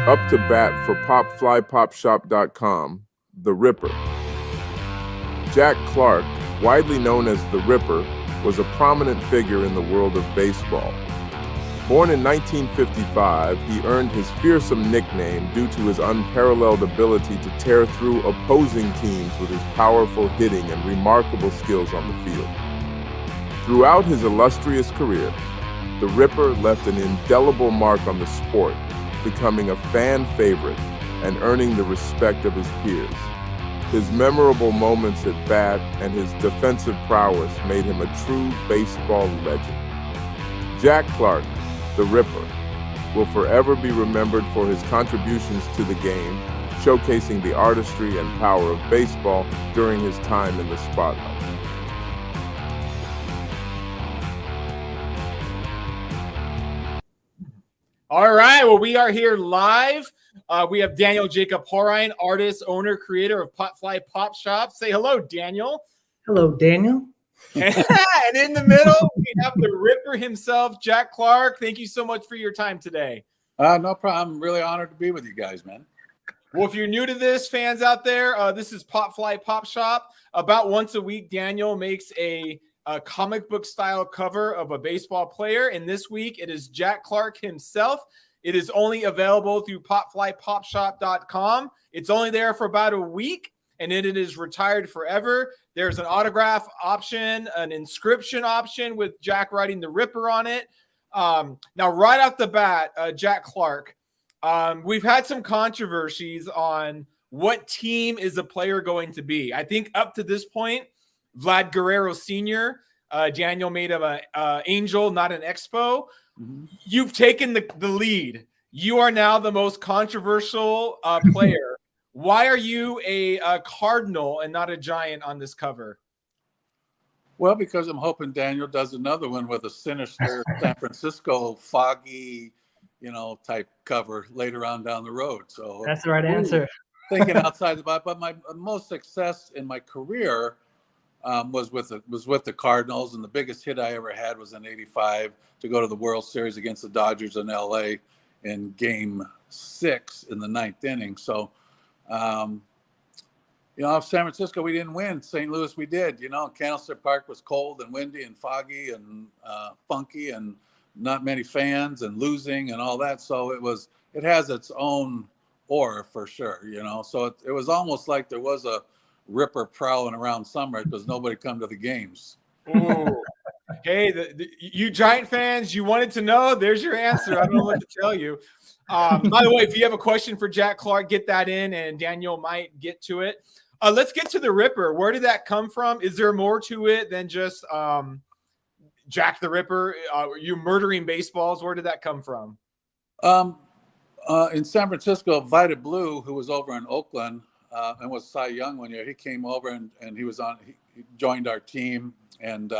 Up to bat for PopFlyPopShop.com, The Ripper. Jack Clark, widely known as The Ripper, was a prominent figure in the world of baseball. Born in 1955, he earned his fearsome nickname due to his unparalleled ability to tear through opposing teams with his powerful hitting and remarkable skills on the field. Throughout his illustrious career, The Ripper left an indelible mark on the sport, becoming a fan favorite and earning the respect of his peers. His memorable moments at bat and his defensive prowess made him a true baseball legend. Jack Clark, The Ripper, will forever be remembered for his contributions to the game, showcasing the artistry and power of baseball during his time in the spotlight. All right, well, we are here live. We have Daniel Jacob Horine, artist, owner, creator of Potfly Pop Shop. Say hello, Daniel. Hello, Daniel. And in the middle, we have the Ripper himself, Jack Clark. Thank you so much for your time today. No problem. I'm really honored to be with you guys, man. Well, if you're new to this, fans out there, this is Potfly Pop Shop. About once a week, Daniel makes a comic book style cover of a baseball player. And this week, it is Jack Clark himself. It is only available through PopFlyPopShop.com. It's only there for about a week, and then it is retired forever. There's an autograph option, an inscription option with Jack writing The Ripper on it. Now, right off the bat, Jack Clark, we've had some controversies on what team is a player going to be. I think up to this point, Vlad Guerrero Sr., Daniel made him an Angel, not an Expo. Mm-hmm. You've taken the lead. You are now the most controversial player. Why are you a Cardinal and not a Giant on this cover? Well, because I'm hoping Daniel does another one with a sinister San Francisco foggy, type cover later on down the road. So that's the right answer. Thinking outside the box, but my most success in my career was with the Cardinals, and the biggest hit I ever had was in '85 to go to the World Series against the Dodgers in LA in Game 6 in the 9th inning. So, San Francisco we didn't win. St. Louis we did. Candlestick Park was cold and windy and foggy and funky and not many fans and losing and all that. So it has its own aura for sure. So it was almost like there was a Ripper prowling around somewhere because nobody come to the games. Ooh. Hey, you Giant fans, you wanted to know. There's your answer. I don't know what to tell you. By the way, if you have a question for Jack Clark, get that in, and Daniel might get to it. Let's get to the Ripper. Where did that come from? Is there more to it than just Jack the Ripper? You murdering baseballs? Where did that come from? In San Francisco, Vita Blue, who was over in Oakland, and was Cy Young one year. He came over and he joined our team. And,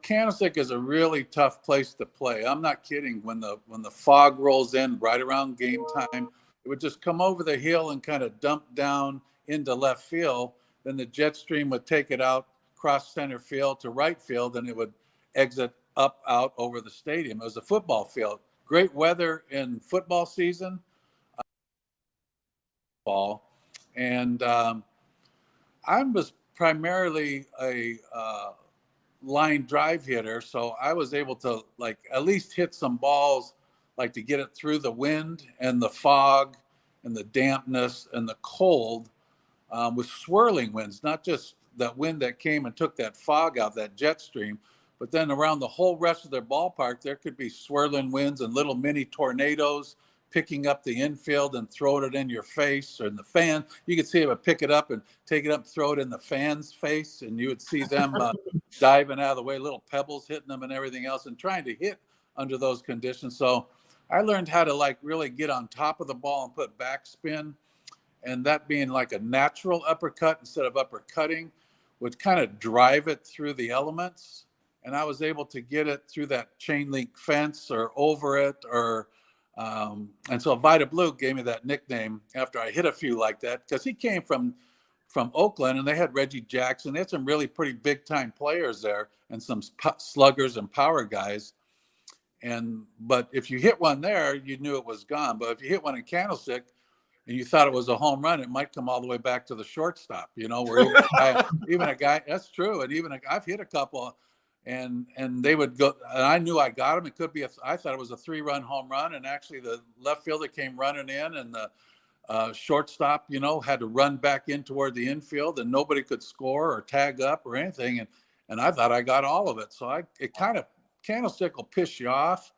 Candlestick is a really tough place to play. I'm not kidding. When the fog rolls in right around game time, it would just come over the hill and kind of dump down into left field. Then the jet stream would take it out cross center field to right field, and it would exit out over the stadium. It was a football field. Great weather in football season. And I was primarily a line drive hitter, so I was able to at least hit some balls to get it through the wind and the fog and the dampness and the cold with swirling winds, not just that wind that came and took that fog out, that jet stream, but then around the whole rest of their ballpark there could be swirling winds and little mini tornadoes picking up the infield and throwing it in your face or in the fan. You could see them pick it up and take it up, throw it in the fan's face, and you would see them diving out of the way, little pebbles hitting them and everything else, and trying to hit under those conditions. So I learned how to really get on top of the ball and put backspin, and that being a natural uppercut instead of uppercutting would kind of drive it through the elements. And I was able to get it through that chain link fence or over it and so Vita Blue gave me that nickname after I hit a few like that, because he came from Oakland, and they had Reggie Jackson. They had some really pretty big time players there and some sluggers and power guys. But if you hit one there, you knew it was gone. But if you hit one in Candlestick and you thought it was a home run, it might come all the way back to the shortstop, where even a guy, that's true. And I've hit a couple and they would go, and I knew I got them. It could be, I thought it was a 3-run home run. And actually the left fielder came running in, and the shortstop, had to run back in toward the infield, and nobody could score or tag up or anything. And I thought I got all of it. So it kind of, Candlestick will piss you off,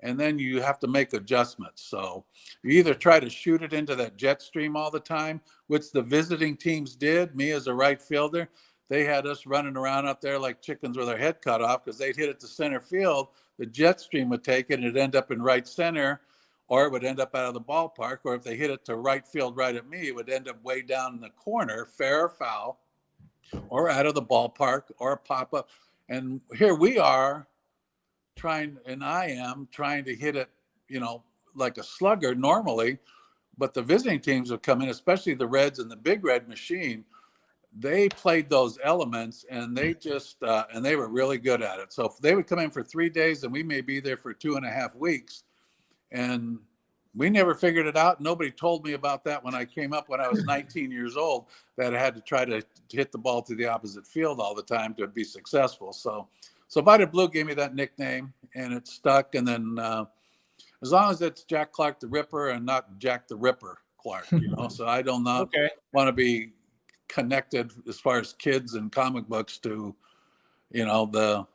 and then you have to make adjustments. So you either try to shoot it into that jet stream all the time, which the visiting teams did. Me as a right fielder, they had us running around out there like chickens with our head cut off, because they'd hit it to center field. The jet stream would take it and it'd end up in right center, or it would end up out of the ballpark. Or if they hit it to right field right at me, it would end up way down in the corner, fair or foul, or out of the ballpark, or a pop-up. And here we are I am trying to hit it, like a slugger normally. But the visiting teams would come in, especially the Reds and the Big Red Machine. They played those elements, and they just and they were really good at it. So if they would come in for 3 days, and we may be there for 2.5 weeks, and we never figured it out. Nobody told me about that when I came up when I was 19 years old, that I had to try to hit the ball to the opposite field all the time to be successful. So Vita Blue gave me that nickname, and it stuck. And then as long as it's Jack Clark the Ripper and not Jack the Ripper Clark, so I don't want to be connected as far as kids and comic books to, the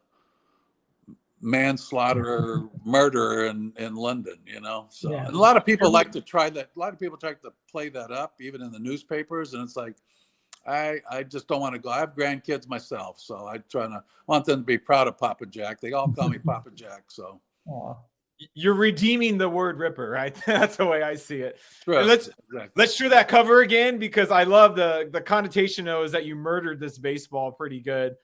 manslaughter murder in London, So Yeah. And a lot of people like to try that. A lot of people try to play that up, even in the newspapers. And it's like, I just don't want to go. I have grandkids myself, so I want them to be proud of Papa Jack. They all call me Papa Jack. So you're redeeming the word Ripper, right? That's the way I see it. Right. Let's show that cover again, because I love the connotation is that you murdered this baseball pretty good.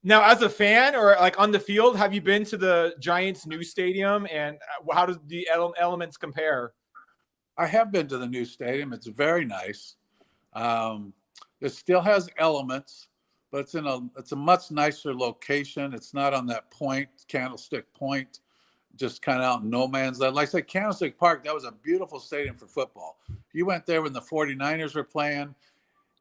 Now, as a fan or like on the field, have you been to the Giants' new stadium, and how does the elements compare? I have been to the new stadium. It's very nice. It still has elements, but it's a much nicer location. It's not on that Candlestick Point, just kind of out in no man's land. Like I said, Candlestick Park, that was a beautiful stadium for football. You went there when the 49ers were playing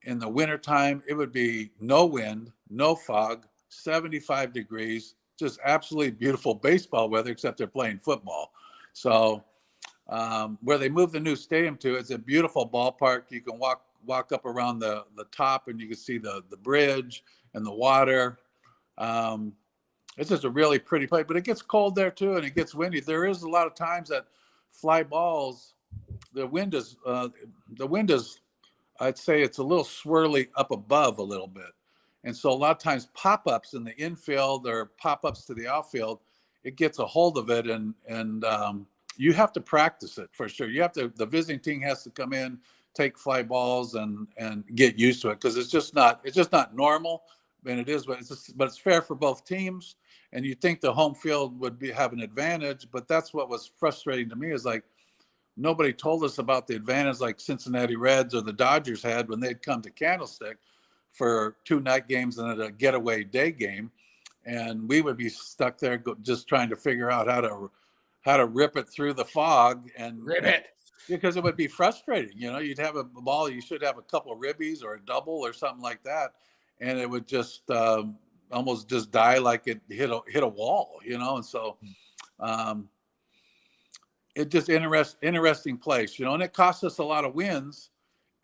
in the wintertime, it would be no wind, no fog, 75 degrees, just absolutely beautiful baseball weather, except they're playing football. So where they moved the new stadium to, it's a beautiful ballpark. You can walk up around the top, and you can see the bridge and the water. It's just a really pretty place, but it gets cold there too, and it gets windy. There is a lot of times that fly balls, the wind is, I'd say it's a little swirly up above a little bit. And so a lot of times pop-ups in the infield or pop-ups to the outfield, it gets a hold of it, and you have to practice it for sure. The visiting team has to come in, take fly balls and get used to it, because it's just not normal. And it is, but it's fair for both teams. And you think the home field would have an advantage, but that's what was frustrating to me, is like nobody told us about the advantage like Cincinnati Reds or the Dodgers had when they'd come to Candlestick for 2 night games and then a getaway day game, and we would be stuck there just trying to figure out how to rip it through the fog and rip it, because it would be frustrating. You'd have a ball, you should have a couple of ribbies or a double or something like that, and it would just almost just die like it hit a wall, and so it just interesting place, and it cost us a lot of wins.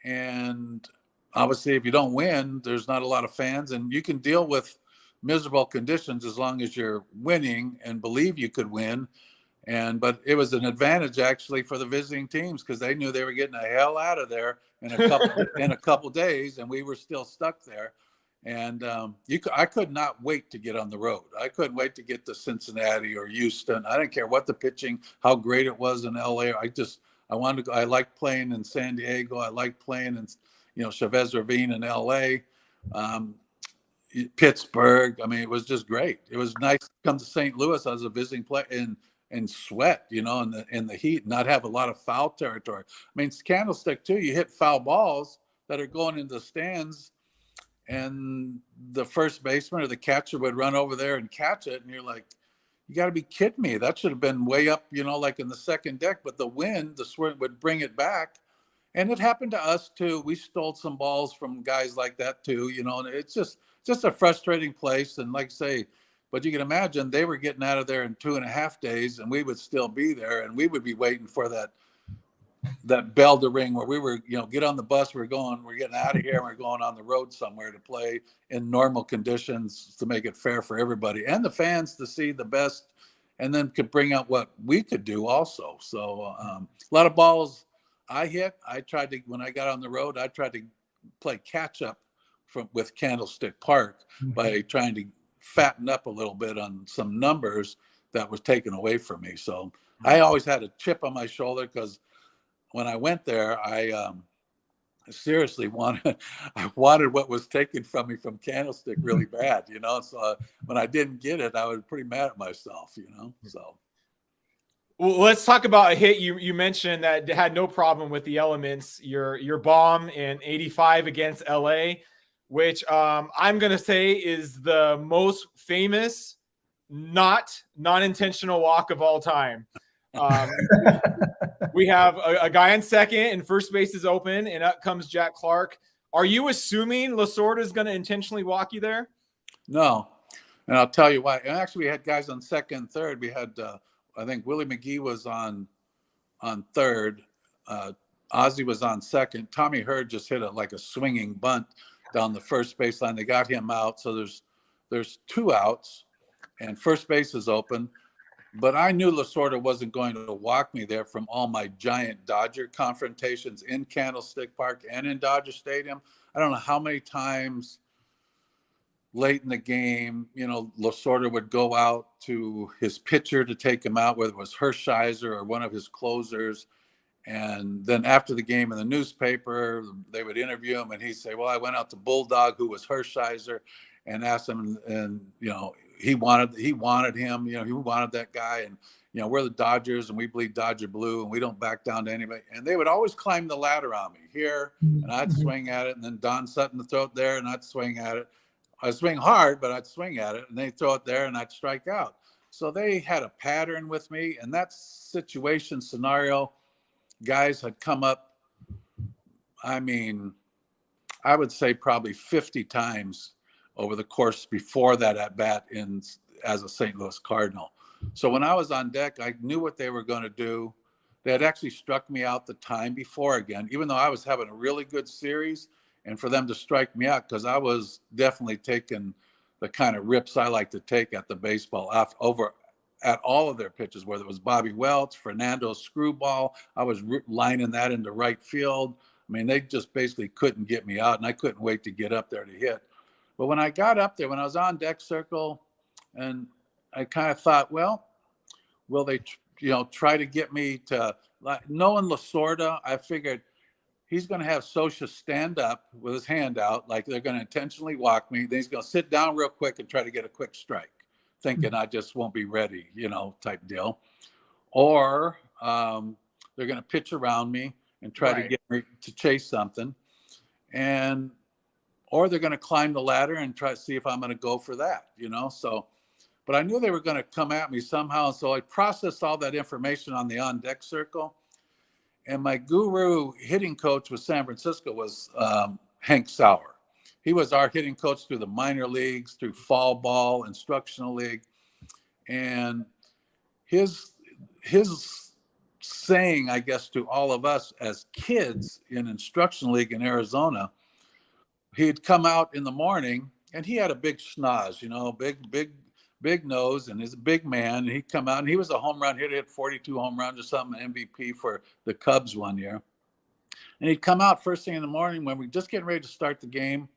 And obviously, if you don't win, there's not a lot of fans, and you can deal with miserable conditions as long as you're winning and believe you could win. But it was an advantage actually for the visiting teams, because they knew they were getting the hell out of there in a couple days, and we were still stuck there. And I could not wait to get on the road. I couldn't wait to get to Cincinnati or Houston. I didn't care what the pitching, how great it was in LA. I wanted to go. I liked playing in San Diego. I liked playing in Chavez Ravine in LA, Pittsburgh. I mean, it was just great. It was nice to come to St. Louis as a visiting player and sweat, in the heat, and not have a lot of foul territory. I mean, it's Candlestick too. You hit foul balls that are going into the stands, and the first baseman or the catcher would run over there and catch it, and you're like, you got to be kidding me. That should have been way up, like in the second deck, but the wind, the swing would bring it back. And it happened to us too. We stole some balls from guys like that too, and it's just a frustrating place. And like I say, but you can imagine they were getting out of there in 2.5 days, and we would still be there, and we would be waiting for that bell to ring where we were, get on the bus, we're getting out of here, and we're going on the road somewhere to play in normal conditions to make it fair for everybody and the fans to see the best, and then could bring out what we could do also. So a lot of balls I hit. When I got on the road, I tried to play catch up with Candlestick Park by trying to fatten up a little bit on some numbers that was taken away from me. So I always had a chip on my shoulder because when I went there, I seriously wanted what was taken from me from Candlestick really bad, So when I didn't get it, I was pretty mad at myself, So. Well, let's talk about a hit you mentioned that had no problem with the elements. Your bomb in '85 against LA, which I'm gonna say is the most famous non-intentional walk of all time. We have a guy on second and first base is open, and up comes Jack Clark. Are you assuming Lasorda is going to intentionally walk you there? No, and I'll tell you why. And actually, we had guys on second and third. We had, I think Willie McGee was on third. Ozzie was on second. Tommy Hurd just hit a swinging bunt down the first baseline. They got him out, so there's 2 outs, and first base is open. But I knew Lasorda wasn't going to walk me there from all my giant Dodger confrontations in Candlestick Park and in Dodger Stadium. I don't know how many times late in the game, Lasorda would go out to his pitcher to take him out, whether it was Hershiser or one of his closers. And then after the game in the newspaper, they would interview him, and he'd say, well, I went out to Bulldog, who was Hershiser, and asked him, and he wanted him, he wanted that guy, and we're the Dodgers and we bleed Dodger blue and we don't back down to anybody. And they would always climb the ladder on me here, and I'd swing at it, and then Don Sutton would throw it there, and I'd swing at it. I'd swing hard, but I'd swing at it, and they'd throw it there, and I'd strike out. So they had a pattern with me, and that scenario, guys had come up, I would say probably 50 times over the course before that at bat as a St. Louis Cardinal. So when I was on deck, I knew what they were going to do. They had actually struck me out the time before again, even though I was having a really good series, and for them to strike me out, because I was definitely taking the kind of rips I like to take at the baseball over at all of their pitches, whether it was Bobby Welch, Fernando's screwball. I was lining that into right field. They just basically couldn't get me out, and I couldn't wait to get up there to hit. But when I got up there, when I was on deck circle, and I kind of thought, well, will they, try to get me to, knowing Lasorda, I figured he's going to have Socha stand up with his hand out, like they're going to intentionally walk me. Then he's going to sit down real quick and try to get a quick strike, thinking I just won't be ready, type deal. Or they're going to pitch around me and try to get me to chase something. Or they're going to climb the ladder and try to see if I'm going to go for that, So, but I knew they were going to come at me somehow. So I processed all that information on the on-deck circle. And my guru hitting coach with San Francisco was Hank Sauer. He was our hitting coach through the minor leagues, through fall ball, instructional league. And his saying, I guess, to all of us as kids in instructional league in Arizona, he'd come out in the morning, and he had a big schnoz, big nose, and he's a big man. And he'd come out, and he was a home run hitter, hit 42 home runs or something, MVP for the Cubs one year. And he'd come out first thing in the morning when we just getting ready to start the game.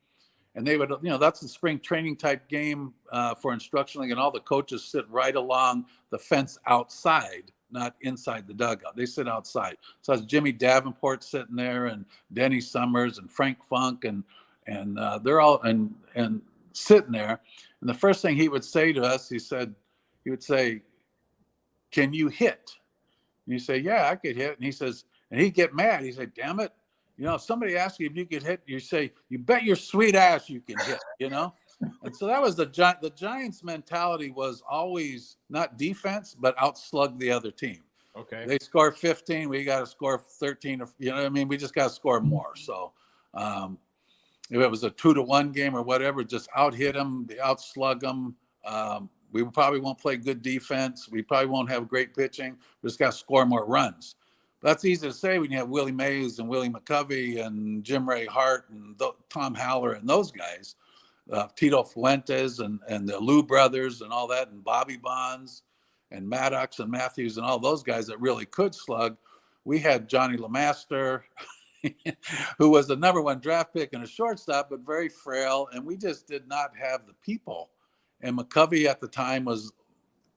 And they would, that's the spring training type game for instructional league, and all the coaches sit right along the fence outside, not inside the dugout. They sit outside. So that's Jimmy Davenport sitting there, and Denny Summers and Frank Funk, and they're all and sitting there. And the first thing he would say to us, he would say, "Can you hit?" And you say, "Yeah, I could hit." And he says, and he'd get mad. He said, "Damn it. If somebody asks you if you could hit, you say, you bet your sweet ass you can hit," And so that was the Giants' mentality was always not defense, but outslug the other team. Okay. They score 15, we got to score 13. You know what I mean? We just got to score more. So if it was a 2-1 game or whatever, just out hit them, outslug them. We probably won't play good defense. We probably won't have great pitching. We just got to score more runs. That's easy to say when you have Willie Mays and Willie McCovey and Jim Ray Hart and Tom Haller and those guys, Tito Fuentes and the Lou brothers and all that, and Bobby Bonds and Maddox and Matthews and all those guys that really could slug. We had Johnny LeMaster, who was the #1 draft pick and a shortstop, but very frail. And we just did not have the people. And McCovey at the time was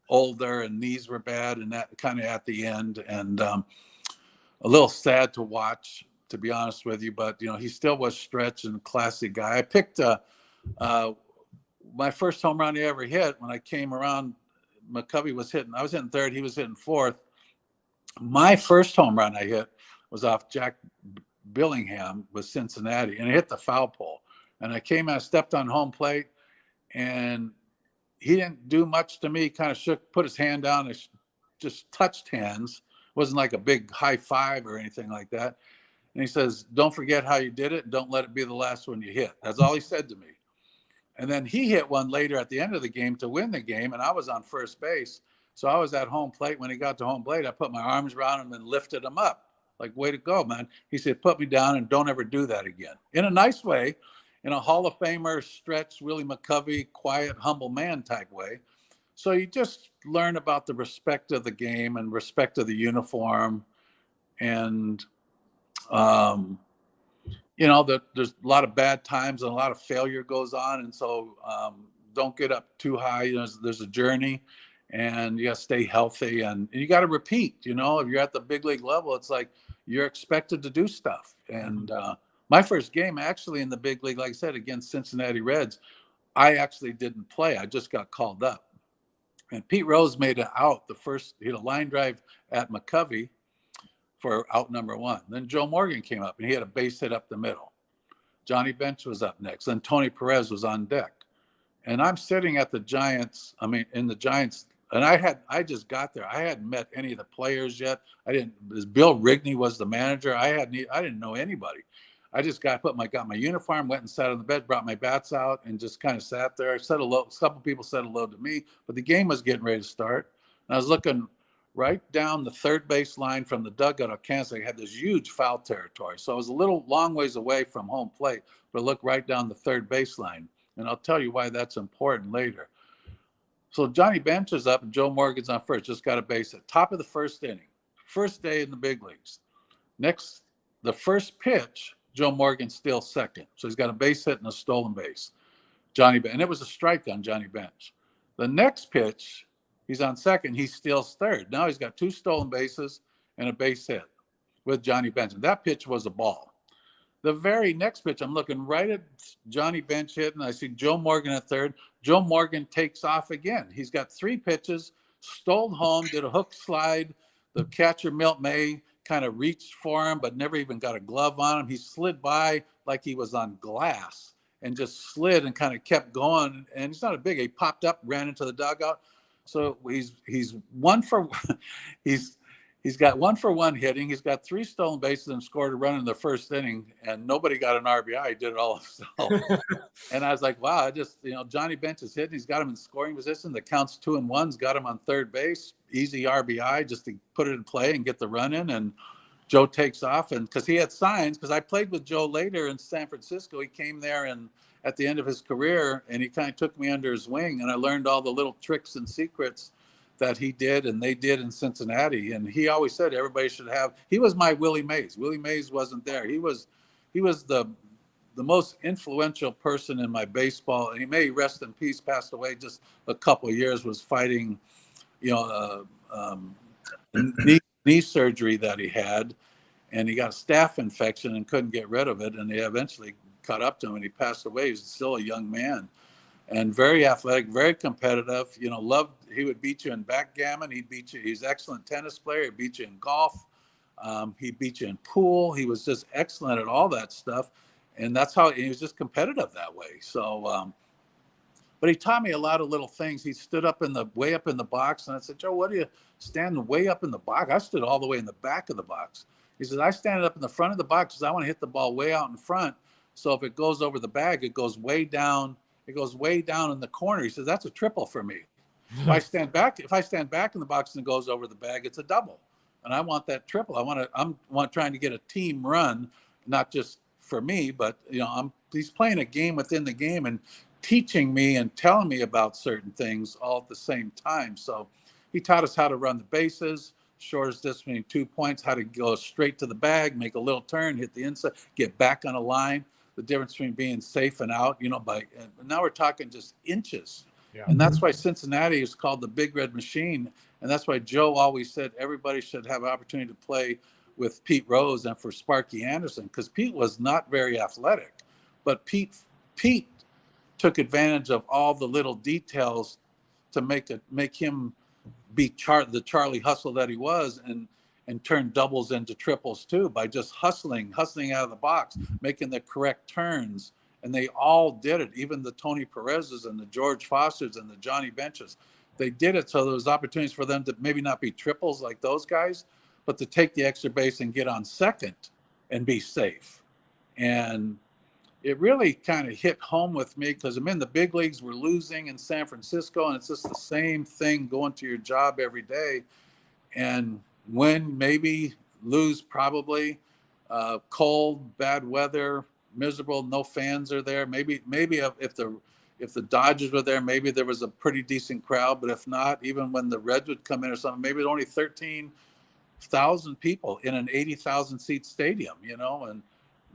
older and knees were bad and that kind of at the end. And a little sad to watch, to be honest with you. But, you know, he still was stretch and classy guy. I picked my first home run he ever hit when I came around. McCovey was hitting, I was hitting third, he was hitting fourth. My first home run I hit was off Jack Billingham with Cincinnati, and it hit the foul pole. And I came and I stepped on home plate, and he didn't do much to me. Kind of shook, put his hand down, and just touched hands. It wasn't like a big high five or anything like that. And he says, "Don't forget how you did it. Don't let it be the last one you hit." That's all he said to me. And then he hit one later at the end of the game to win the game, and I was on first base. So I was at home plate. When he got to home plate, I put my arms around him and lifted him up. Like, way to go, man. He said, "Put me down and don't ever do that again." In a nice way, in a Hall of Famer, stretch, Willie McCovey, quiet, humble man type way. So you just learn about the respect of the game and respect of the uniform. And, you know, there's a lot of bad times and a lot of failure goes on. And so don't get up too high. You know, there's a journey, and you got to stay healthy, and you got to repeat. You know, if you're at the big league level, it's like you're expected to do stuff. And my first game actually in the big league, like I said, against Cincinnati Reds, I actually didn't play. I just got called up. And Pete Rose made it out the first, he had a line drive at McCovey for out #1. Then Joe Morgan came up and he had a base hit up the middle. Johnny Bench was up next. Then Tony Perez was on deck. And I'm sitting at the Giants, in the Giants, and I just got there. I hadn't met any of the players yet. Bill Rigney was the manager. I didn't know anybody. I just got my uniform, went and sat on the bed, brought my bats out, and just kind of sat there. Said hello. A couple people said hello to me, but the game was getting ready to start. And I was looking right down the third base line from the dugout of Kansas. I had this huge foul territory. So I was a long ways away from home plate, but I looked right down the third base line. And I'll tell you why that's important later. So Johnny Bench is up and Joe Morgan's on first, just got a base hit. Top of the first inning, first day in the big leagues. Next, the first pitch, Joe Morgan steals second. So he's got a base hit and a stolen base. And it was a strike on Johnny Bench. The next pitch, he's on second, he steals third. Now he's got 2 stolen bases and a base hit with Johnny Bench. And that pitch was a ball. The very next pitch, I'm looking right at Johnny Bench hit, and I see Joe Morgan at third. Joe Morgan takes off again. He's got 3 pitches, stole home, did a hook slide. The catcher, Milt May, kind of reached for him, but never even got a glove on him. He slid by like he was on glass and just slid and kind of kept going. And he's not a big, he popped up, ran into the dugout. So he's got 1 for 1 hitting. He's got 3 stolen bases and scored a run in the first inning, and nobody got an RBI. He did it all himself. And I was like, wow, Johnny Bench is hitting. He's got him in scoring position. The counts 2 and 1's got him on third base. Easy RBI just to put it in play and get the run in. And Joe takes off. And because he had signs, because I played with Joe later in San Francisco. He came there and at the end of his career, and he kind of took me under his wing, and I learned all the little tricks and secrets that he did and they did in Cincinnati. And he always said everybody should have, he was my Willie Mays. Willie Mays wasn't there. He was the most influential person in my baseball, and he may rest in peace, passed away just a couple of years, was fighting, knee surgery that he had, and he got a staph infection and couldn't get rid of it. And they eventually caught up to him and he passed away. He was still a young man. And very athletic, very competitive, he would beat you in backgammon. He'd beat you. He's an excellent tennis player. He'd beat you in golf. He'd beat you in pool. He was just excellent at all that stuff. And that's how he was just competitive that way. So But he taught me a lot of little things. He stood way up in the box, and I said, Joe, what are you standing way up in the box? I stood all the way in the back of the box. He says, I stand up in the front of the box because I want to hit the ball way out in front. So if it goes over the bag, it goes way down. It goes way down in the corner. He says, that's a triple for me. If I stand back in the box and it goes over the bag, it's a double. And I want that triple. I'm trying to get a team run, not just for me, but he's playing a game within the game and teaching me and telling me about certain things all at the same time. So he taught us how to run the bases, shortest distance between 2 points, how to go straight to the bag, make a little turn, hit the inside, get back on a line. The difference between being safe and out, now we're talking just inches. Yeah. And that's why Cincinnati is called the Big Red Machine. And that's why Joe always said everybody should have an opportunity to play with Pete Rose and for Sparky Anderson, because Pete was not very athletic. But Pete took advantage of all the little details to make him be the Charlie Hustle that he was, and turn doubles into triples too, by just hustling out of the box, making the correct turns. And they all did it. Even the Tony Perez's and the George Fosters and the Johnny Benches, they did it. So there was opportunities for them to maybe not be triples like those guys, but to take the extra base and get on second and be safe. And it really kind of hit home with me because I'm in the big leagues. We're losing in San Francisco, and it's just the same thing going to your job every day. And win, maybe, lose, probably, cold, bad weather, miserable, no fans are there. Maybe if the Dodgers were there, maybe there was a pretty decent crowd. But if not, even when the Reds would come in or something, maybe only 13,000 people in an 80,000 seat stadium, and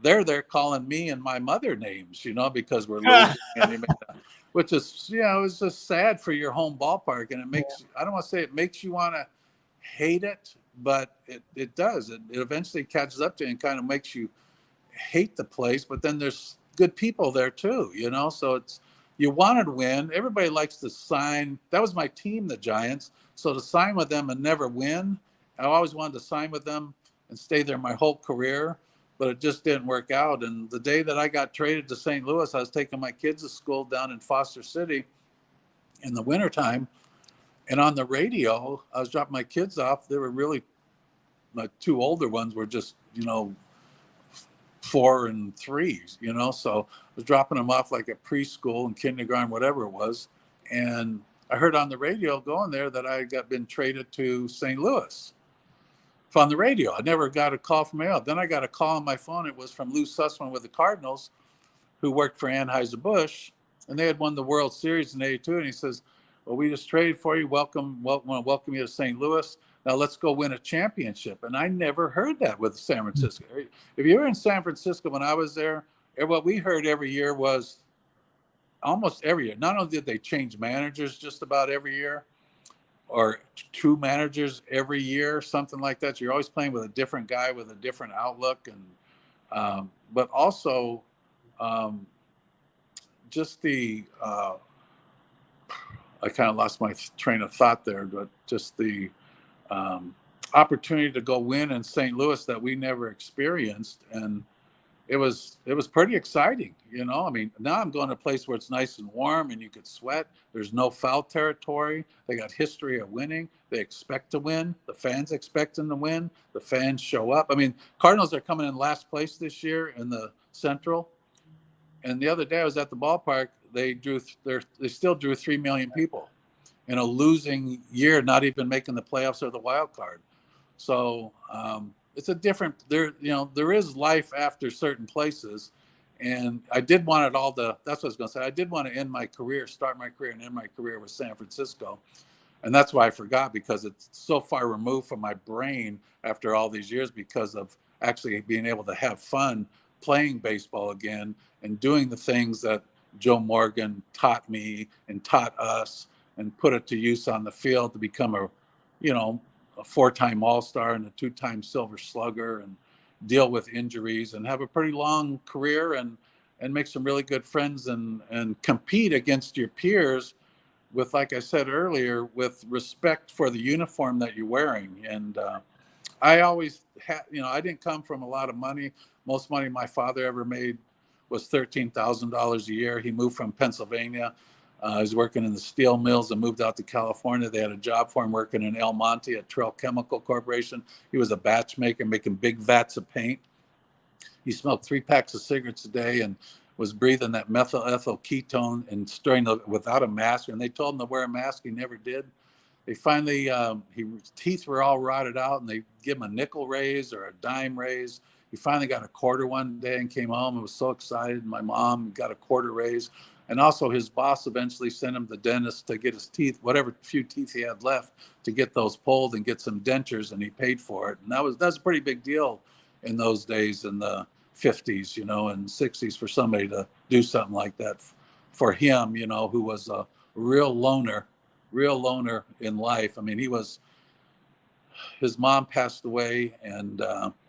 they're calling me and my mother names, because we're losing. Which is, it's just sad for your home ballpark. And it makes, I don't want to say it makes you want to hate it, but it does. It eventually catches up to you and kind of makes you hate the place. But then there's good people there too, so you want to win. Everybody likes to sign. That was my team, the Giants. So to sign with them and never win, I always wanted to sign with them and stay there my whole career, but it just didn't work out. And the day that I got traded to St. Louis, I was taking my kids to school down in Foster City in the wintertime. And on the radio, I was dropping my kids off. They were really, my two older ones were just, 4 and 3, so I was dropping them off like at preschool and kindergarten, whatever it was. And I heard on the radio going there that I been traded to St. Louis on the radio. I never got a call from AL. Then I got a call on my phone. It was from Lou Sussman with the Cardinals, who worked for Anheuser-Busch, and they had won the World Series in '82. And he says, well, we just traded for you. Want to welcome you to St. Louis. Now let's go win a championship. And I never heard that with San Francisco. If you were in San Francisco when I was there, what we heard every year was almost every year. Not only did they change managers just about every year, or 2 managers every year, something like that. So you're always playing with a different guy with a different outlook. And but also just the I kind of lost my train of thought there, but just the opportunity to go win in St. Louis that we never experienced. And it was pretty exciting. I mean, now I'm going to a place where it's nice and warm and you could sweat. There's no foul territory. They got history of winning. They expect to win. The fans expect them to win. The fans show up. I mean, Cardinals are coming in last place this year in the Central. And the other day I was at the ballpark. They still drew 3 million people in a losing year, not even making the playoffs or the wild card. So it's a different, there is life after certain places. And I did want it all that's what I was going to say. I did want to start my career and end my career with San Francisco. And that's why I forgot, because it's so far removed from my brain after all these years, because of actually being able to have fun playing baseball again and doing the things that Joe Morgan taught me and taught us, and put it to use on the field to become a 4-time All-Star and a 2-time Silver Slugger, and deal with injuries and have a pretty long career and make some really good friends and compete against your peers with, like I said earlier, with respect for the uniform that you're wearing. And I always had, I didn't come from a lot of money. Most money my father ever made was $13,000 a year. He moved from Pennsylvania He was working in the steel mills and moved out to California. They had a job for him working in El Monte at Trail Chemical Corporation. He was a batch maker, making big vats of paint. He smoked 3 packs of cigarettes a day and was breathing that methyl ethyl ketone and stirring without a mask. And they told him to wear a mask. He never did. They finally, his teeth were all rotted out, and they give him a nickel raise or a dime raise. He finally got a quarter one day and came home and was so excited. My mom got a quarter raise. And also his boss eventually sent him to the dentist to get his teeth, whatever few teeth he had left, to get those pulled and get some dentures, and he paid for it. And that's a pretty big deal in those days, in the 50s, you know, and 60s, for somebody to do something like that for him, you know, who was a real loner in life. I mean, his mom passed away, and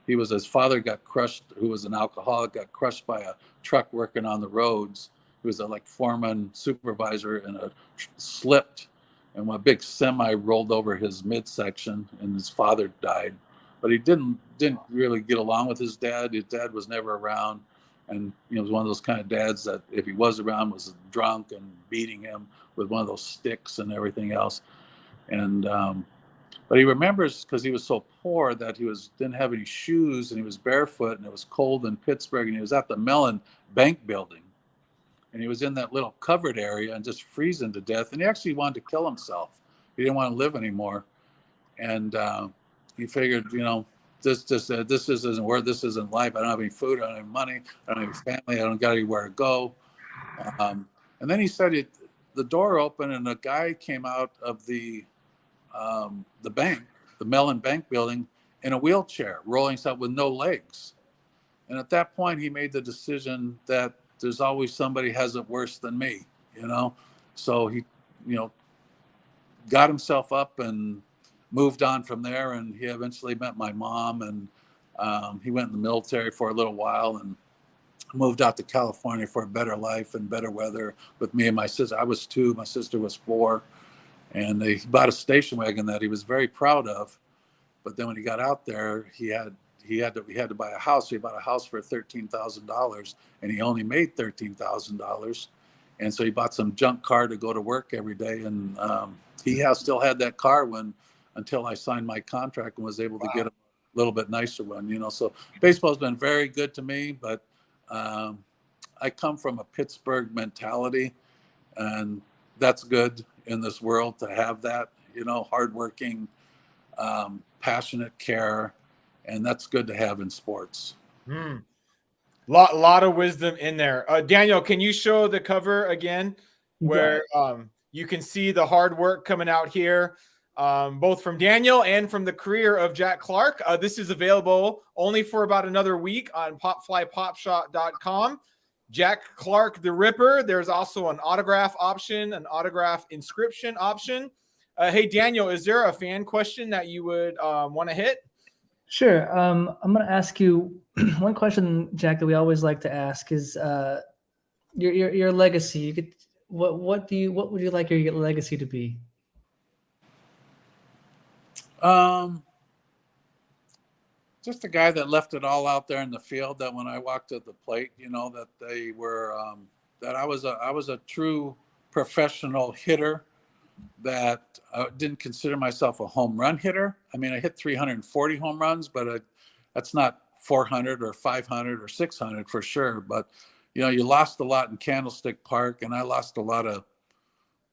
his father got crushed, who was an alcoholic, got crushed by a truck working on the roads. He was a foreman supervisor, and slipped, and a big semi rolled over his midsection, and his father died. But he didn't really get along with his dad. His dad was never around, and was one of those kind of dads that if he was around was drunk and beating him with one of those sticks and everything else. And but he remembers, because he was so poor, that he didn't have any shoes, and he was barefoot, and it was cold in Pittsburgh, and he was at the Mellon Bank building, and he was in that little covered area and just freezing to death. And he actually wanted to kill himself. He didn't want to live anymore. And he figured, this isn't worth, this isn't life. I don't have any food. I don't have money. I don't have any family. I don't got anywhere to go. And then he said the door opened, and a guy came out of the bank, the Mellon Bank building, in a wheelchair, rolling stuff with no legs. And at that point, he made the decision that there's always somebody has it worse than me, So he, got himself up and moved on from there. And he eventually met my mom, and he went in the military for a little while and moved out to California for a better life and better weather with me and my sister. I was 2, my sister was 4, and they bought a station wagon that he was very proud of. But then when he got out there, he had to buy a house. So he bought a house for $13,000, and he only made $13,000. And so he bought some junk car to go to work every day. And he still had that car until I signed my contract and was able to get a little bit nicer one, So baseball's been very good to me, but I come from a Pittsburgh mentality, and that's good in this world to have that, hardworking, passionate care. And that's good to have in sports. Lot of wisdom in there. Daniel, can you show the cover again, where you can see the hard work coming out here, both from Daniel and from the career of Jack Clark? This is available only for about another week on popflypopshop.com. Jack Clark, the Ripper. There's also an autograph option, an autograph inscription option. Hey, Daniel, is there a fan question that you would want to hit? Sure. I'm going to ask you one question, Jack, that we always like to ask is your legacy. You could, what would you like your legacy to be? Just a guy that left it all out there in the field, that when I walked at the plate, that they were, that I was a true professional hitter, that didn't consider myself a home run hitter. I mean, I hit 340 home runs, but that's not 400 or 500 or 600 for sure. But, you lost a lot in Candlestick Park, and I lost a lot of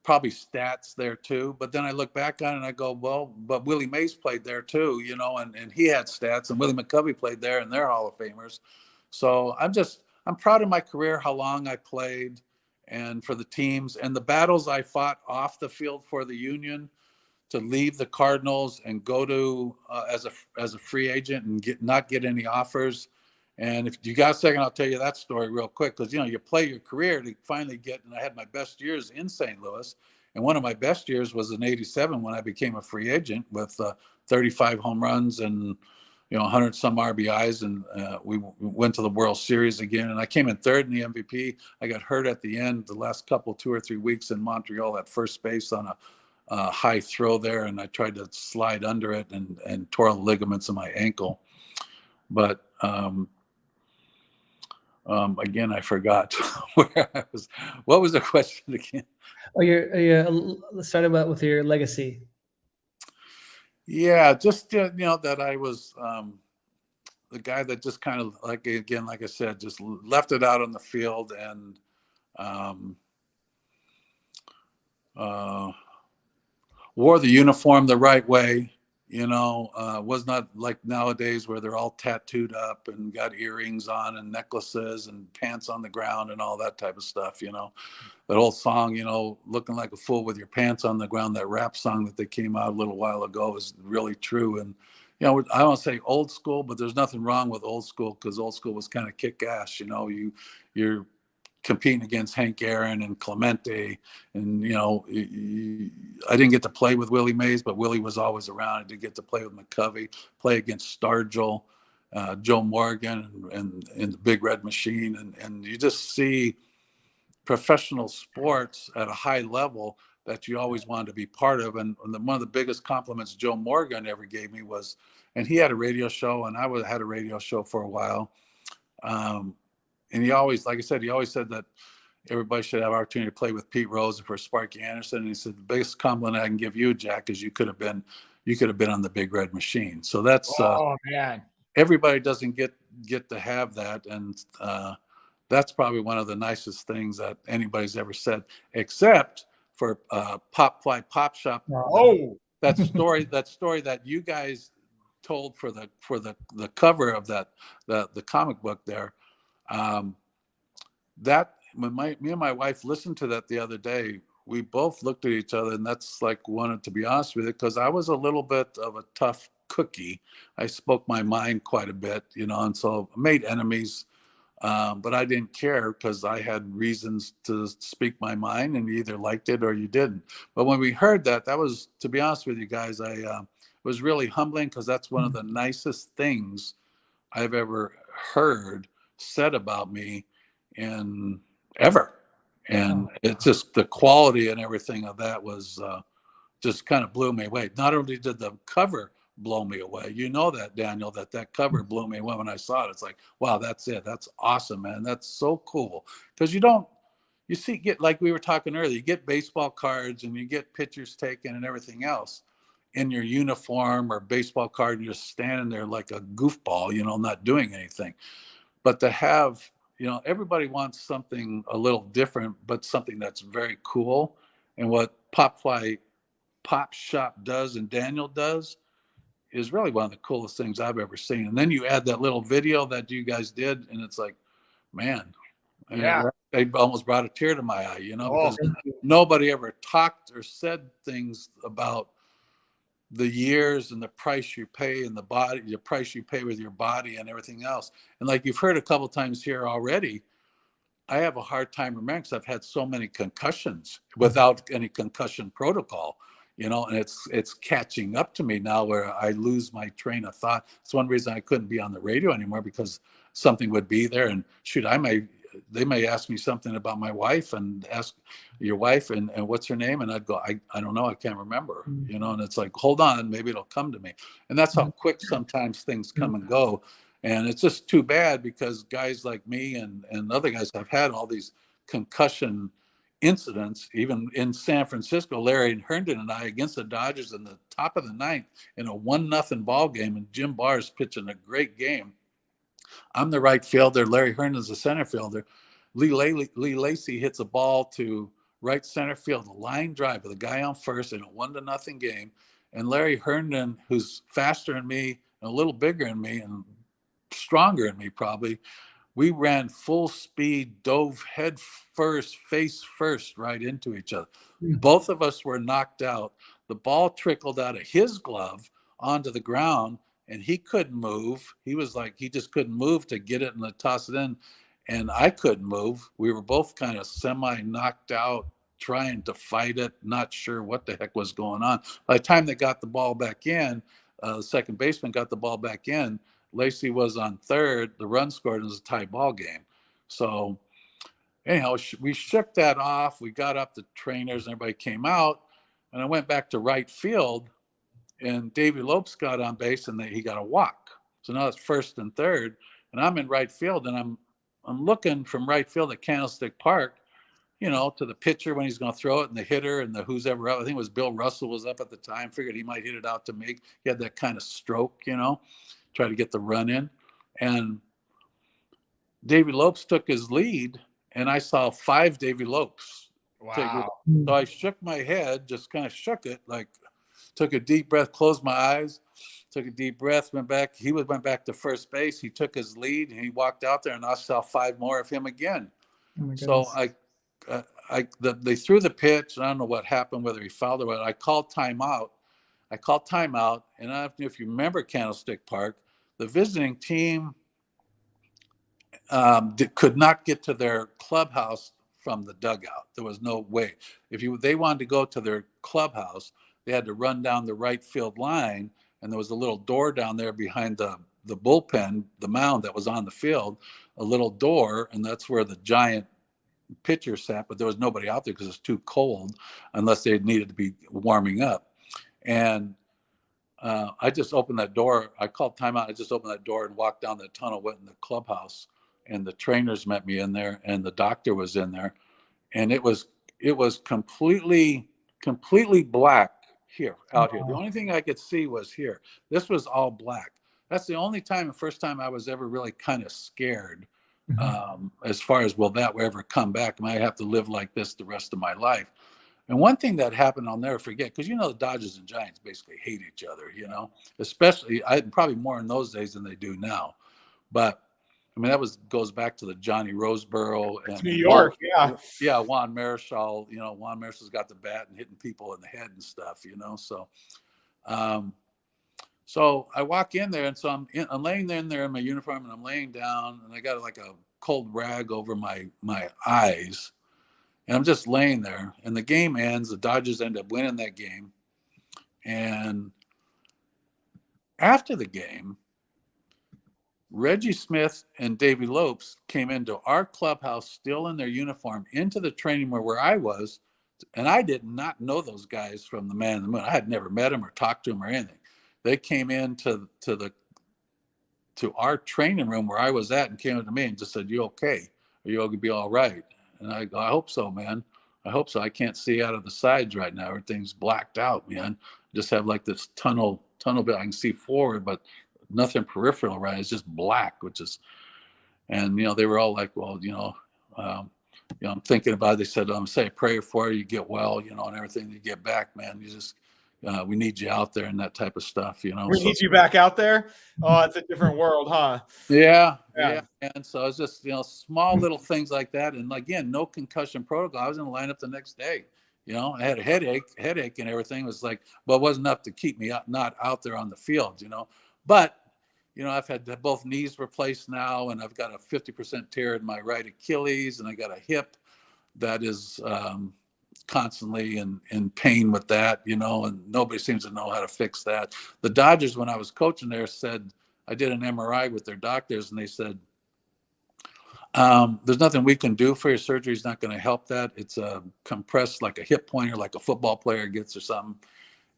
probably stats there too. But then I look back on it and I go, well, but Willie Mays played there too, and he had stats, and Willie McCovey played there, and they're Hall of Famers. So I'm proud of my career, how long I played, and for the teams and the battles I fought off the field for the Union, to leave the Cardinals and go to as a free agent and not get any offers. And if you got a second, I'll tell you that story real quick, because you play your career to finally get. And I had my best years in St. Louis, and one of my best years was in '87 when I became a free agent with 35 home runs and 100 some RBIs, and we went to the World Series again. And I came in third in the MVP. I got hurt at the end, the last 2 or 3 weeks in Montreal at first base on a high throw there, and I tried to slide under it and tore the ligaments in my ankle. But Again, I forgot where I was. What was the question again? Oh, let's start about with your legacy. Yeah, just that I was the guy that just kind of like I said, just left it out on the field and wore the uniform the right way. Was not like nowadays where they're all tattooed up and got earrings on and necklaces and pants on the ground and all that type of stuff. That old song, looking like a fool with your pants on the ground, that rap song that they came out a little while ago is really true. And, I don't want to say old school, but there's nothing wrong with old school because old school was kind of kick ass. You're competing against Hank Aaron and Clemente. And, I didn't get to play with Willie Mays, but Willie was always around. I did get to play with McCovey, play against Stargell, Joe Morgan and the Big Red Machine. And you just see professional sports at a high level that you always wanted to be part of. And one of the biggest compliments Joe Morgan ever gave me was, and he had a radio show and I had a radio show for a while. And he always, like I said, he always said that everybody should have opportunity to play with Pete Rose and for Sparky Anderson. And he said, the biggest compliment I can give you, Jack, is you could have been on the Big Red Machine. So that's, man, everybody doesn't get to have that. And, that's probably one of the nicest things that anybody's ever said, except for Pop Fly Pop Shop. Oh, that story that you guys told for the cover of the comic book there. That when me and my wife listened to that the other day, we both looked at each other, and that's like wanted to be honest with you, because I was a little bit of a tough cookie. I spoke my mind quite a bit, and so I made enemies. But I didn't care because I had reasons to speak my mind, and you either liked it or you didn't. But when we heard that was, to be honest with you guys, was really humbling, because that's one of the nicest things I've ever heard said about me in ever. And it's just the quality and everything of that was just kind of blew me away. Not only did the cover blow me away, that, Daniel, that cover blew me away when I saw it. It's like, wow, that's it. That's awesome, man. That's so cool. Because get, like we were talking earlier, you get baseball cards and you get pictures taken and everything else in your uniform or baseball card, and you're just standing there like a goofball, not doing anything. But to have, everybody wants something a little different, but something that's very cool. And what Pop Shop does and Daniel does is really one of the coolest things I've ever seen. And then you add that little video that you guys did, and it's like, man, yeah, they almost brought a tear to my eye, because nobody ever talked or said things about the years and the price you pay and the price you pay with your body and everything else. And like you've heard a couple times here already, I have a hard time remembering because I've had so many concussions without any concussion protocol, and it's catching up to me now where I lose my train of thought. It's one reason I couldn't be on the radio anymore, because something would be there, and shoot, they may ask me something about my wife and ask your wife and what's her name, and I'd go, I don't know, I can't remember, and it's like, hold on, maybe it'll come to me. And that's how quick sometimes things come and go. And it's just too bad, because guys like me and other guys have had all these concussion incidents. Even in San Francisco, Larry Herndon and I against the Dodgers in the top of the ninth in a 1-0 ball game, and Jim Barr's pitching a great game. I'm the right fielder. Larry Herndon's the center fielder. Lee Lacy hits a ball to right center field, a line drive with a guy on first in a 1-0 game. And Larry Herndon, who's faster than me and a little bigger than me and stronger than me probably, we ran full speed, dove head first, face first, right into each other. Both of us were knocked out. The ball trickled out of his glove onto the ground, and he couldn't move. He was like, he just couldn't move to get it and to toss it in. And I couldn't move. We were both kind of semi knocked out, trying to fight it, not sure what the heck was going on. By the time they got the ball back in, the second baseman got the ball back in, Lacy was on third, the run scored, and it was a tie ball game. So anyhow, we shook that off. We got up, the trainers and everybody came out, and I went back to right field, and Davey Lopes got on base, and he got a walk. So now it's first and third, and I'm in right field, and looking from right field at Candlestick Park, you know, to the pitcher when he's going to throw it, and the hitter and the who's ever up. I think it was Bill Russell was up at the time. Figured he might hit it out to me. He had that kind of stroke, you know, try to get the run in. And Davy Lopes took his lead, and I saw 5 Davy Lopes. Wow. So I shook my head, just kind of shook it, like took a deep breath, closed my eyes, took a deep breath, went back. He went back to first base. He took his lead, and he walked out there, and I saw 5 more of him again. Oh so they threw the pitch. I don't know what happened, whether he fouled or what. I called timeout. And I don't know if you remember Candlestick Park, the visiting team could not get to their clubhouse from the dugout. There was no way. If they wanted to go to their clubhouse, they had to run down the right field line, and there was a little door down there behind the bullpen, the mound that was on the field, a little door, and that's where the giant pitcher sat, but there was nobody out there because it's too cold unless they needed to be warming up. And I just opened that door. I called timeout. I just opened that door and walked down the tunnel, went in the clubhouse, and the trainers met me in there, and the doctor was in there, and it was completely black out here. The only thing I could see was here. This was all black. That's the first time I was ever really kind of scared. As far as will that ever come back? Am I have to live like this the rest of my life? And one thing that happened, I'll never forget, because you know the Dodgers and Giants basically hate each other, you know, especially probably more in those days than they do now. But I mean, goes back to the Johnny Roseboro and New York, yeah, Juan Marichal. You know, Juan Marichal's got the bat and hitting people in the head and stuff, you know. So, so I walk in there, and so I'm laying there in my uniform, and I'm laying down, and I got like a cold rag over my eyes, and I'm just laying there. And the game ends. The Dodgers end up winning that game, and after the game, Reggie Smith and Davy Lopes came into our clubhouse still in their uniform into the training room where I was, and I did not know those guys from the Man in the Moon. I had never met them or talked to them or anything. They came into to our training room where I was at and came up to me and just said, "You okay? Are you going to be all right?" And I go, "I hope so, man. I hope so. I can't see out of the sides right now. Everything's blacked out, man. Just have like this tunnel bit. I can see forward, but nothing peripheral, right? It's just black, and you know, they were all like, well, you know, I'm thinking about it. They said, say a prayer for you, get well, you know, and everything. You get back, man. You just, we need you out there and that type of stuff, you know. We need you back out there. Oh, it's a different world, huh? Yeah. And so it's just, you know, small little things like that. And again, no concussion protocol. I was in the lineup the next day. You know, I had a headache and everything. It was like, but it wasn't enough to keep me not out there on the field, you know. But, you know, I've had both knees replaced now, and I've got a 50% tear in my right Achilles, and I got a hip that is constantly in pain with that, you know, and nobody seems to know how to fix that. The Dodgers, when I was coaching there, said, I did an MRI with their doctors, and they said, there's nothing we can do for your surgery. It's not going to help that. It's compressed like a hip pointer, like a football player gets or something.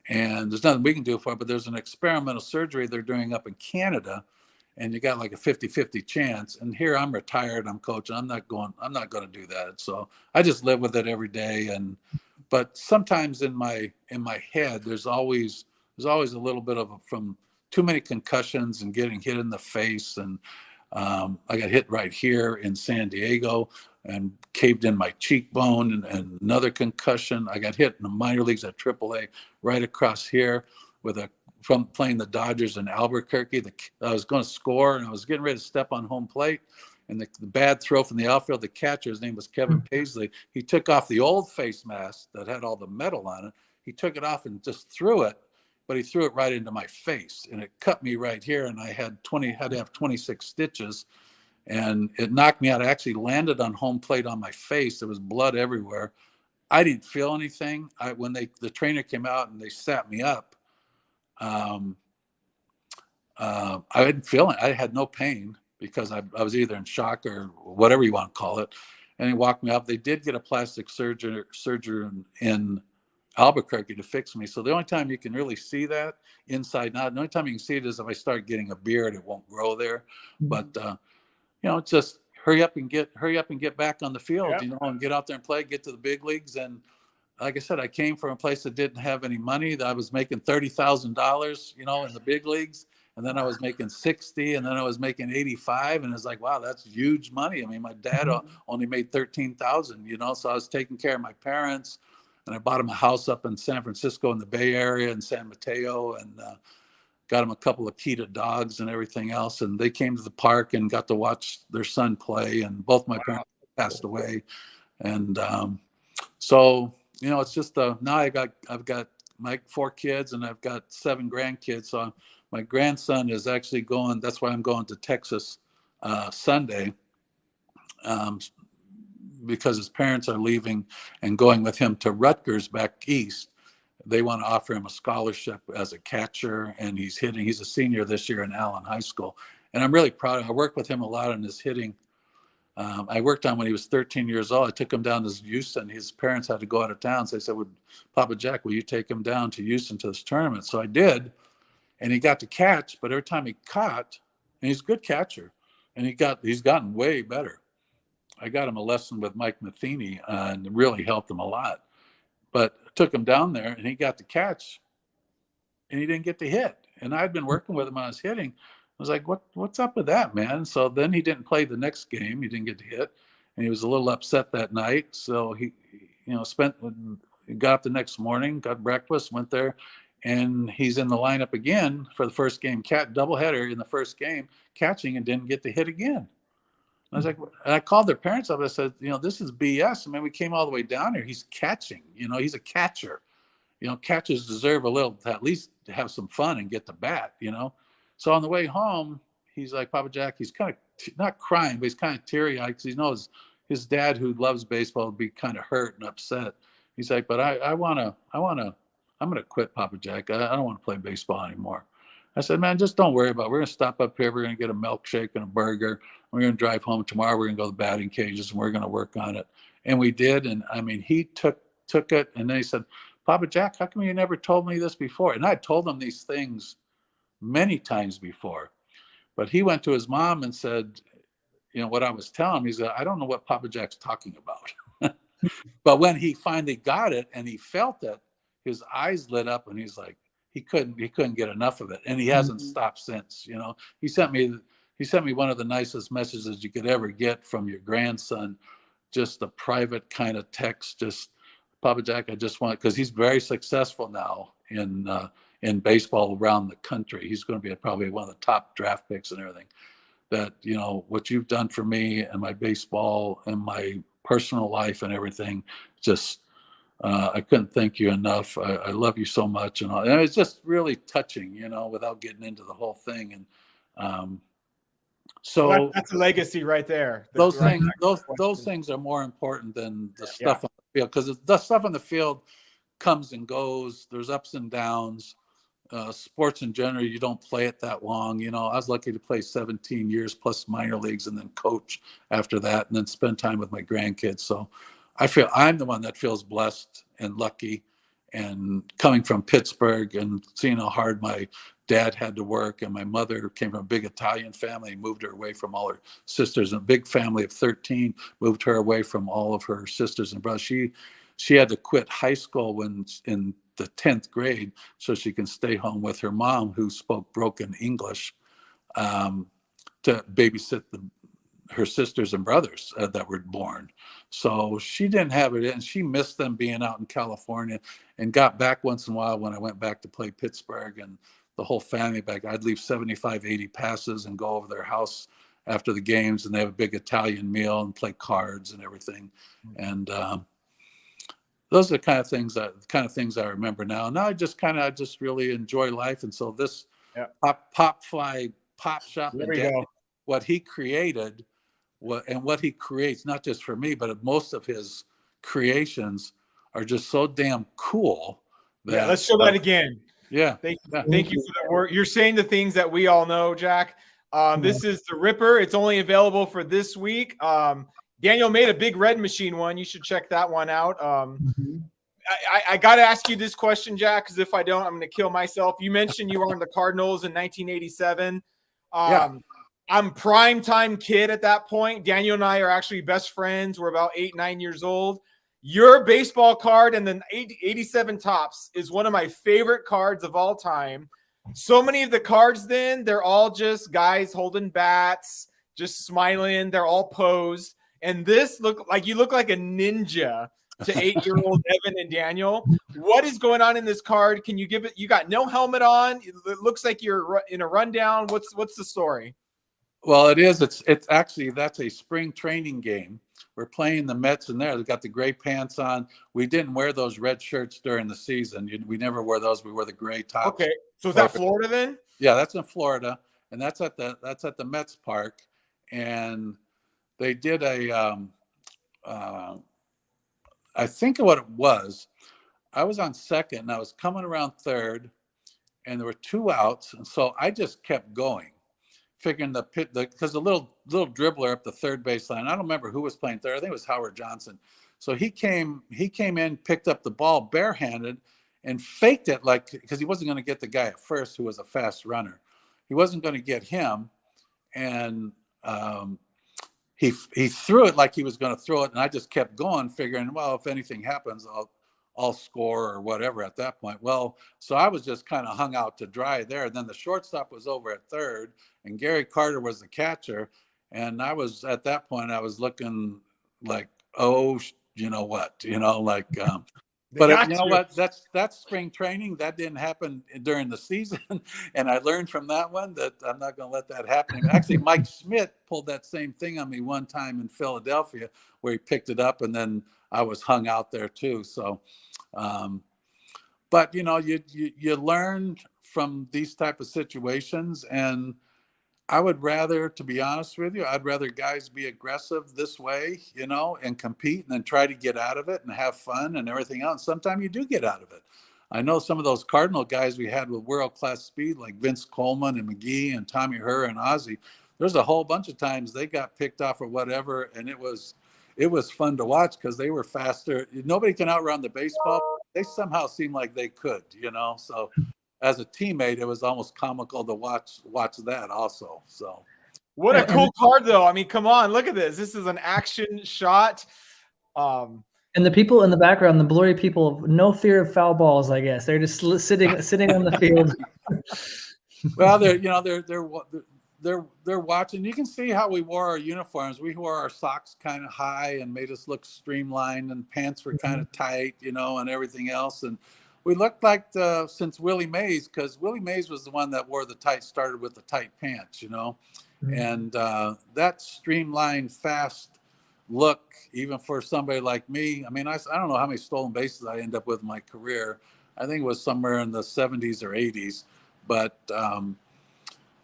And there's nothing we can do for it, but there's an experimental surgery they're doing up in Canada, and you got like a 50-50 chance. And here I'm retired, I'm coaching. I'm not going to do that. So I just live with it every day. But sometimes in my head, there's always a little bit of from too many concussions and getting hit in the face. And I got hit right here in San Diego and caved in my cheekbone, and another concussion. I got hit in the minor leagues at AAA right across here from playing the Dodgers in Albuquerque. I was going to score, and I was getting ready to step on home plate, and the bad throw from the outfield, the catcher, his name was Kevin Paisley. He took off the old face mask that had all the metal on it. He took it off and just threw it, but he threw it right into my face, and it cut me right here, and I had to have 26 stitches. And it knocked me out. I actually landed on home plate on my face. There was blood everywhere. I didn't feel anything. When the trainer came out and they sat me up, I didn't feel it. I had no pain because I was either in shock or whatever you want to call it. And he walked me up. They did get a plastic surgeon in Albuquerque to fix me. So the only time you can really see that inside out, the only time you can see it is if I start getting a beard, it won't grow there. But you know, it just hurry up and get back on the field, Yep. you know, and get out there and play, get to the big leagues. And like I said, I came from a place that didn't have any money. That I was making $30,000, you know, in the big leagues. And then I was making 60, and then I was making 85. And it's like, wow, that's huge money. I mean, my dad only made 13,000, you know, so I was taking care of my parents, and I bought him a house up in San Francisco in the Bay Area in San Mateo, and got him a couple of Akita dogs and everything else. And they came to the park and got to watch their son play. And both my parents passed away. And so, you know, it's just now I've got my 4 kids, and I've got 7 grandkids. So my grandson is actually going. That's why I'm going to Texas Sunday, because his parents are leaving and going with him to Rutgers back east. They want to offer him a scholarship as a catcher, and he's a senior this year in Allen High School. And I'm really proud. I worked with him a lot on his hitting. I worked on when he was 13 years old. I took him down to Houston. His parents had to go out of town. So they said, Papa Jack, will you take him down to Houston to this tournament? So I did. And he got to catch, but every time he caught, and he's a good catcher, and he's gotten way better. I got him a lesson with Mike Matheny, and it really helped him a lot. But I took him down there, and he got to catch, and he didn't get to hit. And I'd been working with him on his hitting. I was like, what's up with that, man? So then he didn't play the next game. He didn't get to hit, and he was a little upset that night. So he, you know, got up the next morning, got breakfast, went there, and he's in the lineup again for the first game, doubleheader in the first game, catching, and didn't get to hit again. I was like, and I called their parents up. I said, you know, this is BS. I mean, we came all the way down here. He's catching, you know, he's a catcher. You know, catchers deserve a little, to at least have some fun and get the bat, you know. So on the way home, he's like, Papa Jack, he's kind of not crying, but he's kind of teary-eyed because he knows his dad, who loves baseball, would be kind of hurt and upset. He's like, but I'm going to quit, Papa Jack. I don't want to play baseball anymore. I said, man, just don't worry about it. We're going to stop up here. We're going to get a milkshake and a burger. We're going to drive home tomorrow. We're going to go to the batting cages, and we're going to work on it. And we did. And I mean, he took it. And then he said, Papa Jack, how come you never told me this before? And I told him these things many times before. But he went to his mom and said, you know, what I was telling him, he said, I don't know what Papa Jack's talking about. But when he finally got it and he felt it, his eyes lit up, and he's like, he couldn't get enough of it. And he hasn't stopped since. You know, he sent me one of the nicest messages you could ever get from your grandson, just a private kind of text, just, Papa Jack, I just want, because he's very successful now in baseball around the country. He's going to be probably one of the top draft picks and everything. That, you know, what you've done for me and my baseball and my personal life and everything, just I couldn't thank you enough. I love you so much, and it's just really touching, you know, without getting into the whole thing. And so well, that's a legacy right there. Those things are more important than the stuff on the field, because the stuff on the field comes and goes. There's ups and downs. Sports in general, you don't play it that long. You know, I was lucky to play 17 years plus minor leagues, and then coach after that, and then spend time with my grandkids. So I feel I'm the one that feels blessed and lucky, and coming from Pittsburgh and seeing how hard my dad had to work, and my mother came from a big Italian family, moved her away from all her sisters, and a big family of 13, moved her away from all of her sisters and brothers. She had to quit high school when in the 10th grade so she can stay home with her mom, who spoke broken English, to babysit her sisters and brothers that were born. So she didn't have it, and she missed them being out in California, and got back once in a while when I went back to play Pittsburgh, and the whole family back. I'd leave 75, 80 passes and go over their house after the games, and they have a big Italian meal and play cards and everything. And those are the kind of things I remember now. Now I just really enjoy life. And so this Pop Shop, and what he created, what he creates, not just for me, but most of his creations are just so damn cool. Let's show that again. Thank you for that work. You're saying the things that we all know, Jack. This is the Ripper. It's only available for this week. Daniel made a big red machine one. You should check that one out. I got to ask you this question, Jack, because if I don't, I'm going to kill myself. You mentioned you were on the Cardinals in 1987. I'm prime time kid at that point. Daniel and I are actually best friends. We're about 8, 9 years old. Your baseball card and then 87 Tops is one of my favorite cards of all time. So many of the cards then, they're all just guys holding bats, just smiling. They're all posed. And this look like a ninja to 8-year-old Evan and Daniel. What is going on in this card? Can you give it? You got no helmet on. It looks like you're in a rundown. What's the story? Well, it is. It's actually, that's a spring training game. We're playing the Mets in there. They've got the gray pants on. We didn't wear those red shirts during the season. We never wore those. We wore the gray tops. Okay, so is that Florida then? Yeah, that's in Florida, and that's at the Mets park. And they did I think what it was, I was on second and I was coming around third, and there were 2 outs, and so I just kept going, figuring because the little dribbler up the third baseline, I don't remember who was playing third. I think it was Howard Johnson. So he came in, picked up the ball barehanded, and faked it because he wasn't going to get the guy at first who was a fast runner. He wasn't going to get him, and he threw it like he was going to throw it, and I just kept going, figuring, well, if anything happens, I'll score or whatever at that point. Well, so I was just kind of hung out to dry there. And then the shortstop was over at third, and Gary Carter was the catcher. And I was, at that point, I was looking like, oh, you know what, but you know what, that's spring training. That didn't happen during the season. And I learned from that one that I'm not going to let that happen. Actually, Mike Schmidt pulled that same thing on me one time in Philadelphia, where he picked it up, and then I was hung out there too. So, but you learn from these type of situations, and I would rather, to be honest with you, I'd rather guys be aggressive this way, and compete, and then try to get out of it and have fun and everything else. Sometimes you do get out of it. I know some of those Cardinal guys we had with world-class speed, like Vince Coleman and McGee and Tommy Herr and Ozzie. There's a whole bunch of times they got picked off or whatever, and it was fun to watch because they were faster. Nobody can outrun the baseball. They somehow seemed like they could, So as a teammate, it was almost comical to watch that also. So what a cool card, though. I mean, come on, look at this. This is an action shot. And the people in the background, the blurry people, no fear of foul balls. I guess they're just sitting on the field. Well, they're watching. You can see how we wore our uniforms. We wore our socks kind of high and made us look streamlined, and pants were kind of tight, and everything else. And we looked like since Willie Mays, because Willie Mays was the one that started with the tight pants, and that streamlined, fast look, even for somebody like me. I mean, I don't know how many stolen bases I end up with in my career. I think it was somewhere in the 70s or 80s, but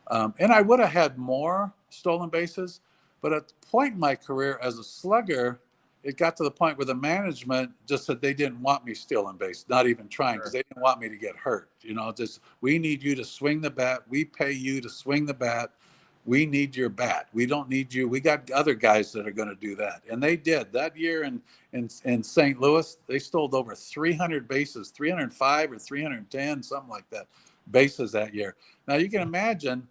and I would have had more stolen bases, but at the point in my career as a slugger, it got to the point where the management just said they didn't want me stealing bases, not even trying, because they didn't want me to get hurt. Just, we need you to swing the bat. We pay you to swing the bat. We need your bat. We don't need you. We got other guys that are going to do that. And they did. That year in St. Louis, they stole over 300 bases, 305 or 310, something like that, bases that year. Now you can imagine,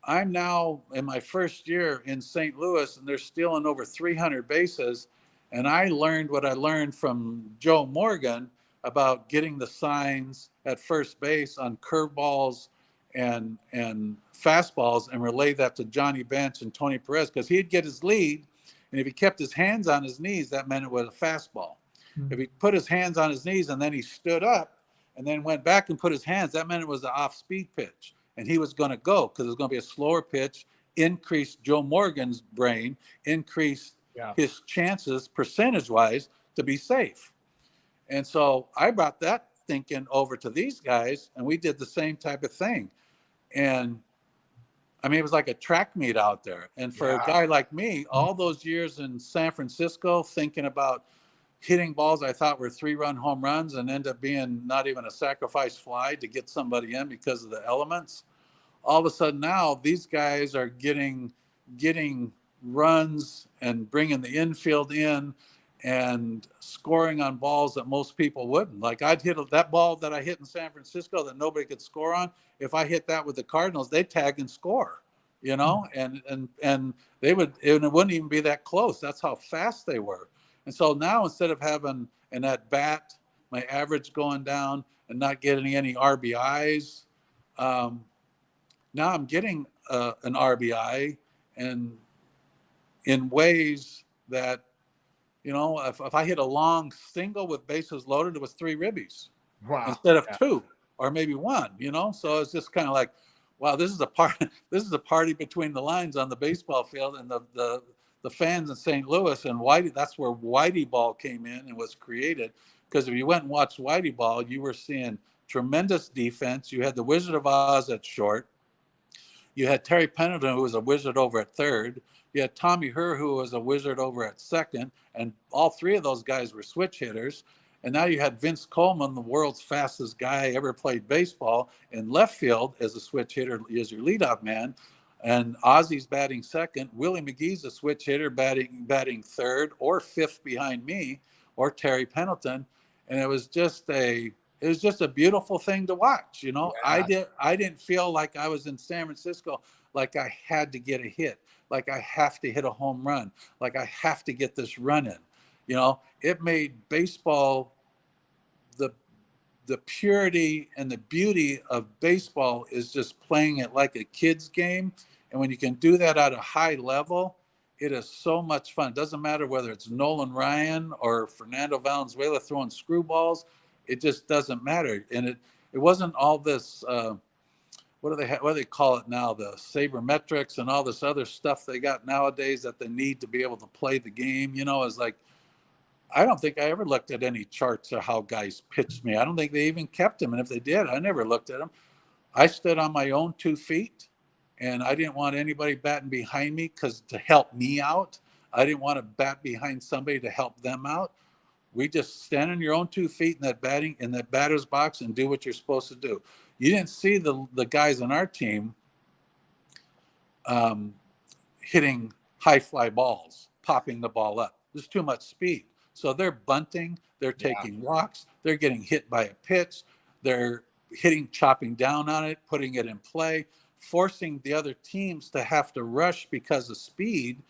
I'm now in my first year in St. Louis, and they're stealing over 300 bases. And I learned what I learned from Joe Morgan about getting the signs at first base on curveballs and fastballs, and relay that to Johnny Bench and Tony Perez, because he'd get his lead, and if he kept his hands on his knees, that meant it was a fastball. Mm-hmm. If he put his hands on his knees and then he stood up and then went back and put his hands, that meant it was an off-speed pitch, and he was going to go because it was going to be a slower pitch, increase Joe Morgan's brain, increase his chances percentage-wise to be safe. And so I brought that thinking over to these guys, and we did the same type of thing. And I mean, it was like a track meet out there. And for a guy like me, all those years in San Francisco, thinking about hitting balls I thought were 3-run home runs and end up being not even a sacrifice fly to get somebody in because of the elements. All of a sudden now, these guys are getting runs and bringing the infield in and scoring on balls that most people wouldn't. Like, I'd hit that ball that I hit in San Francisco that nobody could score on. If I hit that with the Cardinals, they'd tag and score, you know, and they would, and it wouldn't even be that close. That's how fast they were. And so now instead of having an at bat, my average going down and not getting any RBIs, now I'm getting an RBI, and in ways that, you know, if I hit a long single with bases loaded, it was 3 ribbies instead of 2 or maybe 1, you know? So it's just kind of like, wow, this is a party between the lines on the baseball field, and the fans in St. Louis and Whitey. That's where Whitey ball came in and was created. Because if you went and watched Whitey ball, you were seeing tremendous defense. You had the Wizard of Oz at short. You had Terry Pendleton, who was a wizard over at third. You had Tommy Herr, who was a wizard over at second. And all 3 of those guys were switch hitters. And now you had Vince Coleman, the world's fastest guy ever played baseball, in left field as a switch hitter, as your leadoff man. And Ozzy's batting second. Willie McGee's a switch hitter, batting third or fifth behind me, or Terry Pendleton. And it was just a beautiful thing to watch. You know, yeah. I didn't feel like I was in San Francisco, like I had to get a hit, like I have to hit a home run, like I have to get this run in. You know, it made baseball, the purity and the beauty of baseball is just playing it like a kid's game. And when you can do that at a high level, it is so much fun. It doesn't matter whether it's Nolan Ryan or Fernando Valenzuela throwing screwballs. It just doesn't matter. And it wasn't all this, what do they call it now? The sabermetrics and all this other stuff they got nowadays that they need to be able to play the game. You know, it's like, I don't think I ever looked at any charts of how guys pitched me. I don't think they even kept them. And if they did, I never looked at them. I stood on my own 2 feet, and I didn't want anybody batting behind me to help me out. I didn't want to bat behind somebody to help them out. We just stand on your own 2 feet in that batter's box and do what you're supposed to do. You didn't see the guys on our team hitting high fly balls, popping the ball up. There's too much speed. So they're bunting, they're taking walks, they're getting hit by a pitch, they're chopping down on it, putting it in play, forcing the other teams to have to rush because of speed.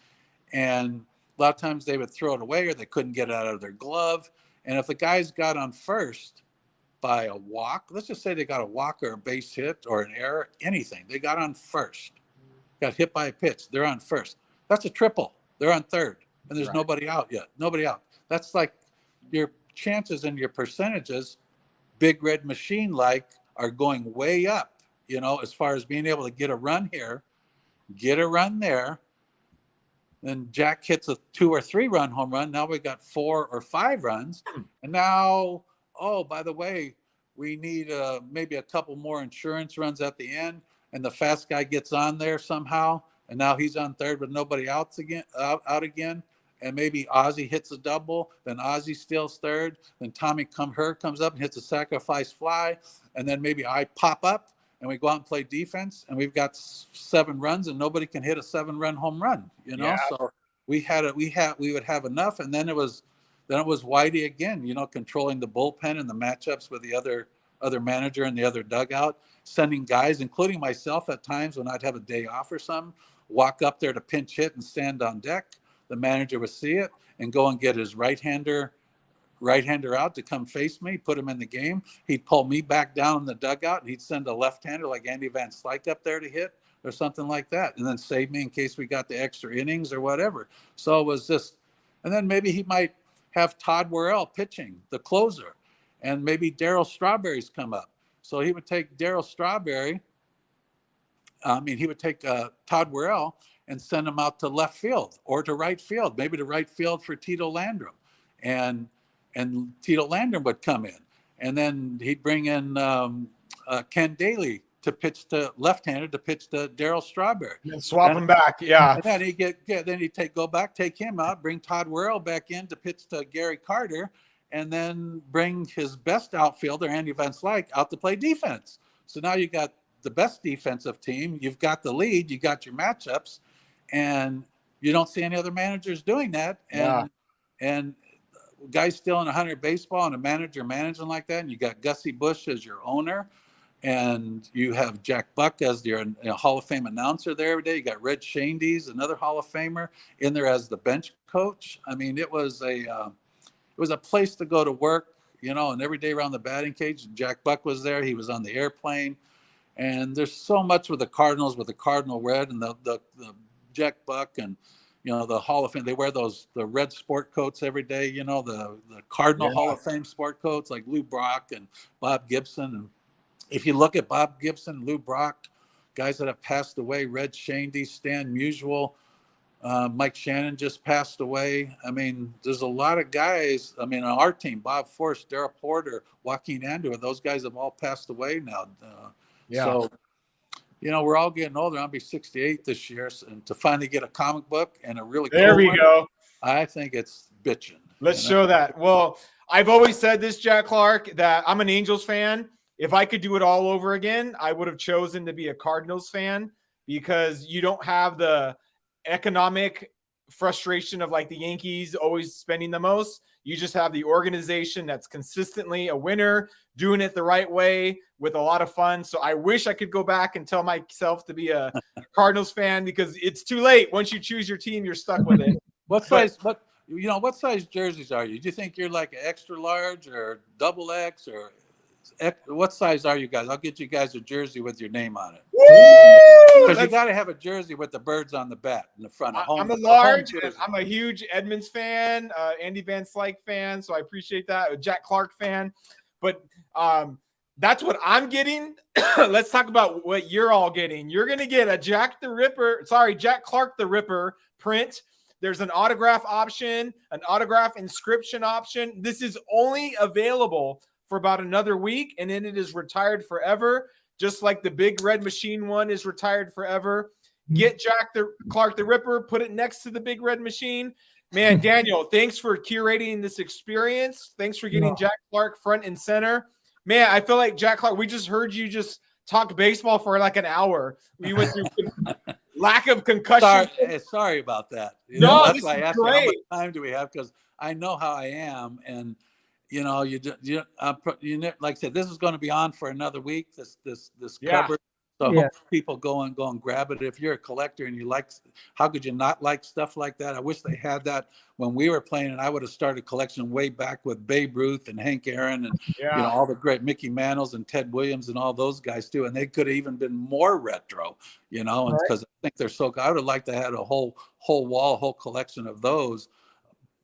And a lot of times they would throw it away, or they couldn't get it out of their glove. And if the guys got on first by a walk, let's just say they got a walk or a base hit or an error, anything, they got on first, got hit by a pitch, they're on first. That's a triple. They're on third, and there's nobody out yet. Nobody out. That's like your chances and your percentages, Big Red Machine like, are going way up, you know, as far as being able to get a run here, get a run there. Then Jack hits a 2 or 3 run home run. Now we got 4 or 5 runs. And now, oh, by the way, we need maybe a couple more insurance runs at the end. And the fast guy gets on there somehow. And now he's on third with nobody out again. And maybe Ozzy hits a double, then Ozzy steals third, then Tommy Herr comes up and hits a sacrifice fly, and then maybe I pop up and we go out and play defense, and we've got 7 runs, and nobody can hit a 7-run home run, you know. Yeah. So we would have enough, and then it was Whitey again, you know, controlling the bullpen and the matchups with the other manager in the other dugout, sending guys, including myself at times when I'd have a day off or something, walk up there to pinch hit and stand on deck. The manager would see it and go and get his right-hander out to come face me, put him in the game. He'd pull me back down in the dugout, and he'd send a left-hander like Andy Van Slyke up there to hit or something like that, and then save me in case we got the extra innings or whatever. So it was just, and then maybe he might have Todd Worrell pitching, the closer, and maybe Darryl Strawberry's come up. So he would take Todd Worrell and send him out to left field or to right field, maybe to right field for Tito Landrum. And Tito Landrum would come in. And then he'd bring in Ken Daly to pitch to left-handed to pitch to Darryl Strawberry. And swap him back, yeah. And then he'd take him out, bring Todd Worrell back in to pitch to Gary Carter, and then bring his best outfielder, Andy Van Slyke, out to play defense. So now you got the best defensive team, you've got the lead, you got your matchups, and you don't see any other managers doing that. And guys still in 100 baseball and a manager managing like that, and you got Gussie Busch as your owner. and you have Jack Buck as your Hall of Fame announcer there every day. You got Red Shandy's, another Hall of Famer, in there as the bench coach. I mean, it was a place to go to work, and every day around the batting cage, Jack Buck was there. He was on the airplane. And there's so much with the Cardinals, with the Cardinal red and the Jack Buck and, the Hall of Fame. They wear the red sport coats every day, the Cardinal Hall of Fame sport coats like Lou Brock and Bob Gibson. And if you look at Bob Gibson, Lou Brock, guys that have passed away, Red Shandy, Stan Musial, Mike Shannon just passed away. I mean, there's a lot of guys. I mean, on our team, Bob Forrest, Darrell Porter, Joaquin Andrew, those guys have all passed away now. So, we're all getting older. I'll be 68 this year. And to finally get a comic book and a really there cool we one, go. I think it's bitching. Let's show that. Well, I've always said this, Jack Clark, that I'm an Angels fan. If I could do it all over again, I would have chosen to be a Cardinals fan because you don't have the economic frustration of like the Yankees always spending the most. You just have the organization that's consistently a winner, doing it the right way with a lot of fun. So I wish I could go back and tell myself to be a Cardinals fan because it's too late. Once you choose your team, you're stuck with it. What size jerseys are you? Do you think you're like an extra large or double X or what size are you guys? I'll get you guys a jersey with your name on it. Because you got to have a jersey with the birds on the bat in the front. I'm a large. I'm a huge Edmonds fan, Andy Van Slyke fan, so I appreciate that. A Jack Clark fan, but that's what I'm getting. Let's talk about what you're all getting. You're going to get a Jack Clark the Ripper print. There's an autograph option, an autograph inscription option. This is only available for about another week, and then it is retired forever, just like the Big Red Machine one is retired forever. Get Jack Clark the Ripper, put it next to the Big Red Machine. Man, Daniel, thanks for curating this experience. Thanks for getting Jack Clark front and center. Man, I feel like Jack Clark, we just heard you just talk baseball for like an hour. We went through lack of concussion. Sorry about that. That's why I asked you how much time do we have, because I know how I am, and like I said, this is going to be on for another week. This cover, so hope people go and grab it. If you're a collector and you like, how could you not like stuff like that? I wish they had that when we were playing, and I would have started a collection way back with Babe Ruth and Hank Aaron and all the great Mickey Mantles and Ted Williams and all those guys too. And they could have even been more retro, because I think they're so. I would have liked to have a whole whole collection of those.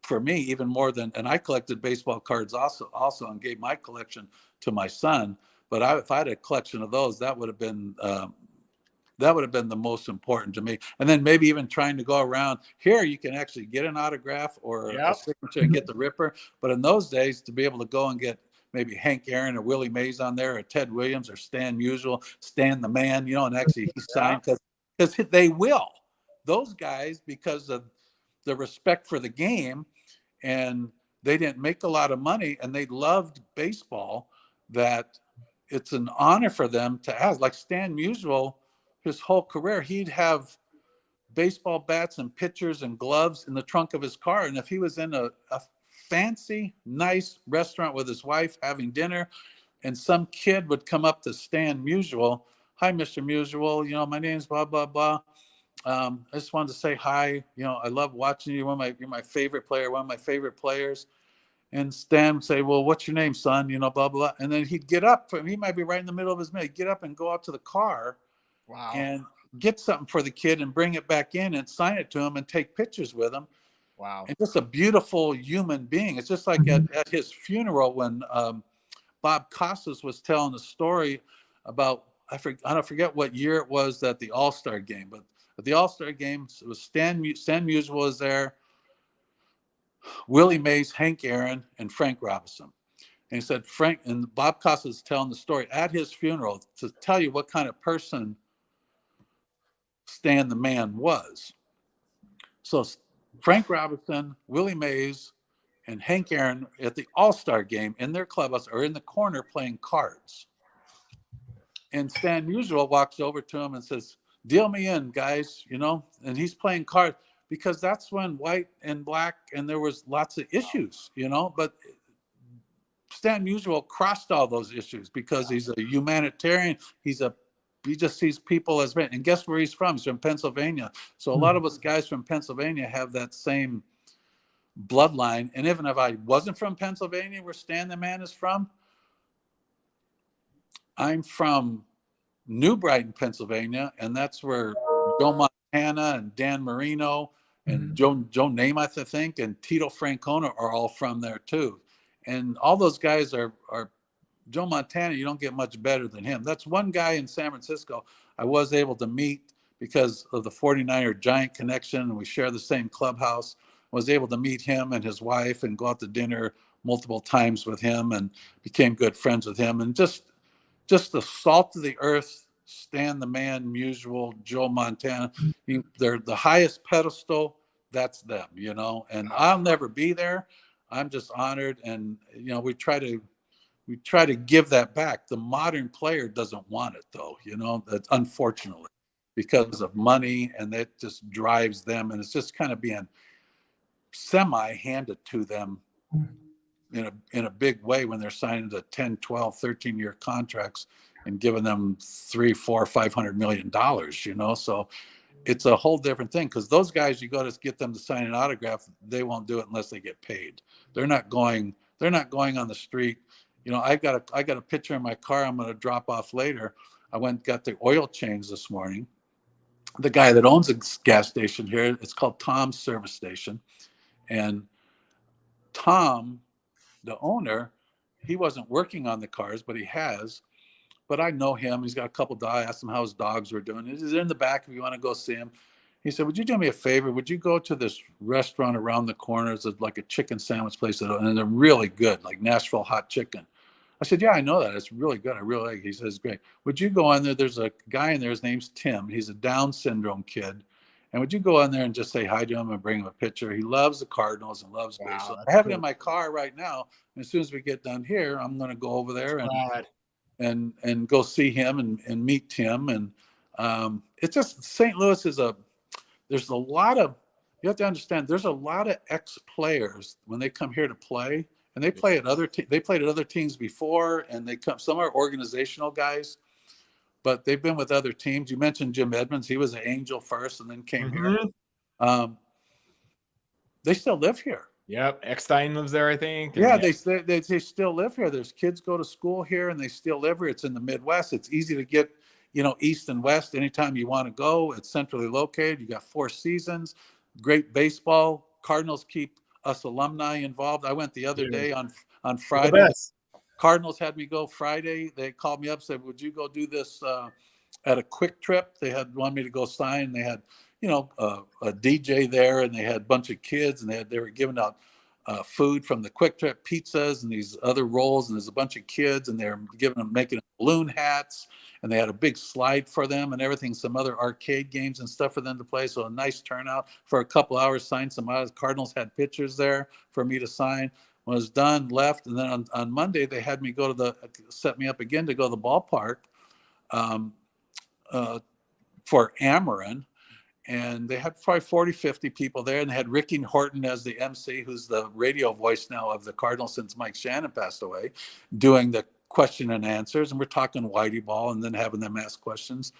For me, even more than, and I collected baseball cards also and gave my collection to my son. But if I had a collection of those, that would have been the most important to me. And then maybe even trying to go around here, you can actually get an autograph or a signature and get the Ripper. But in those days, to be able to go and get maybe Hank Aaron or Willie Mays on there, or Ted Williams or Stan Musial, Stan the Man, and actually he signed, because they will. Those guys, because of the respect for the game, and they didn't make a lot of money, and they loved baseball, that it's an honor for them to have. Like Stan Musial, his whole career, he'd have baseball bats and pitchers and gloves in the trunk of his car. And if he was in a fancy, nice restaurant with his wife having dinner, and some kid would come up to Stan Musial, "Hi, Mr. Musial, my name's blah, blah, blah. I just wanted to say hi. I love watching you. You're my favorite player, one of my favorite players." And Stan would say, "Well, what's your name, son? Blah, blah." And then he'd get up. He might be right in the middle of his meal. He'd get up and go out to the car and get something for the kid and bring it back in and sign it to him and take pictures with him. Wow. And just a beautiful human being. It's just like at his funeral when Bob Costas was telling a story about, I forget what year it was, at the All-Star game, but at the All-Star game, it was Stan Musial was there, Willie Mays, Hank Aaron, and Frank Robinson. And he said, Bob Costas is telling the story at his funeral to tell you what kind of person Stan the Man was. So Frank Robinson, Willie Mays, and Hank Aaron at the All-Star game in their clubhouse or in the corner playing cards. And Stan Musial walks over to him and says, "Deal me in, guys," and he's playing cards, because that's when white and black, and there was lots of issues, but Stan Musial crossed all those issues because he's a humanitarian. He just sees people as men. And guess where he's from? He's from Pennsylvania. So a lot of us guys from Pennsylvania have that same bloodline. And even if I wasn't from Pennsylvania, where Stan the Man is from, I'm from New Brighton, Pennsylvania, and that's where Joe Montana and Dan Marino and Joe Namath, I think, and Tito Francona are all from there too. And all those guys are Joe Montana. You don't get much better than him. That's one guy in San Francisco I was able to meet because of the 49er Giant connection, and we share the same clubhouse. I was able to meet him and his wife and go out to dinner multiple times with him and became good friends with him. And just the salt of the earth, Stan the Man, Musial, Joe Montana. They're the highest pedestal. That's them, you know. And I'll never be there. I'm just honored, and you know, we try to give that back. The modern player doesn't want it, though. You know, that's unfortunately because of money, and that just drives them, and it's just kind of being semi-handed to them in a big way when they're signing the 10, 12, 13-year contracts and giving them $300, $400, $500 million, you know. So it's a whole different thing, because those guys, you go to get them to sign an autograph, they won't do it unless they get paid. They're not going on the street. You know, I got a picture in my car I'm going to drop off later. I got the oil change this morning. The guy that owns a gas station here, it's called Tom's Service Station. And Tom, the owner, he wasn't working on the cars, but he has. But I know him. He's got a couple dogs. I asked him how his dogs were doing. He's in the back if you want to go see him. He said, would you do me a favor? Would you go to this restaurant around the corner? It's like a chicken sandwich place, and they're really good, like Nashville hot chicken. I said, yeah, I know that. It's really good. I really like it. He says, great. Would you go in there? There's a guy in there. His name's Tim. He's a Down syndrome kid. And would you go in there and just say hi to him and bring him a picture? He loves the Cardinals and loves baseball. I have it in my car right now. And as soon as we get done here, I'm going to go over there and go see him and meet Tim. And it's just St. Louis there's a lot of, you have to understand, there's a lot of ex-players when they come here to play, and they play at they played at other teams before, and some are organizational guys, but they've been with other teams. You mentioned Jim Edmonds. He was an Angel first and then came here. They still live here. Yep. Eckstein lives there, I think. Yeah, they still live here. There's kids go to school here and they still live here. It's in the Midwest. It's easy to get, you know, east and west anytime you want to go. It's centrally located. You got 4 seasons, great baseball. Cardinals keep us alumni involved. I went the other day on Friday. Cardinals had me go Friday. They called me up, said, would you go do this at a Quick Trip? They wanted me to go sign. They had, you know, a DJ there, and they had a bunch of kids, and they were giving out food from the Quick Trip, pizzas and these other rolls, and there's a bunch of kids, and they're making balloon hats, and they had a big slide for them and everything, some other arcade games and stuff for them to play. So a nice turnout for a couple hours, signed some out. Cardinals had pictures there for me to sign. When it was done, left, and then on Monday they had me set me up again to go to the ballpark for Amarin. And they had probably 40, 50 people there. And they had Ricky Horton as the MC, who's the radio voice now of the Cardinals since Mike Shannon passed away, doing the question and answers. And we're talking Whitey ball and then having them ask questions.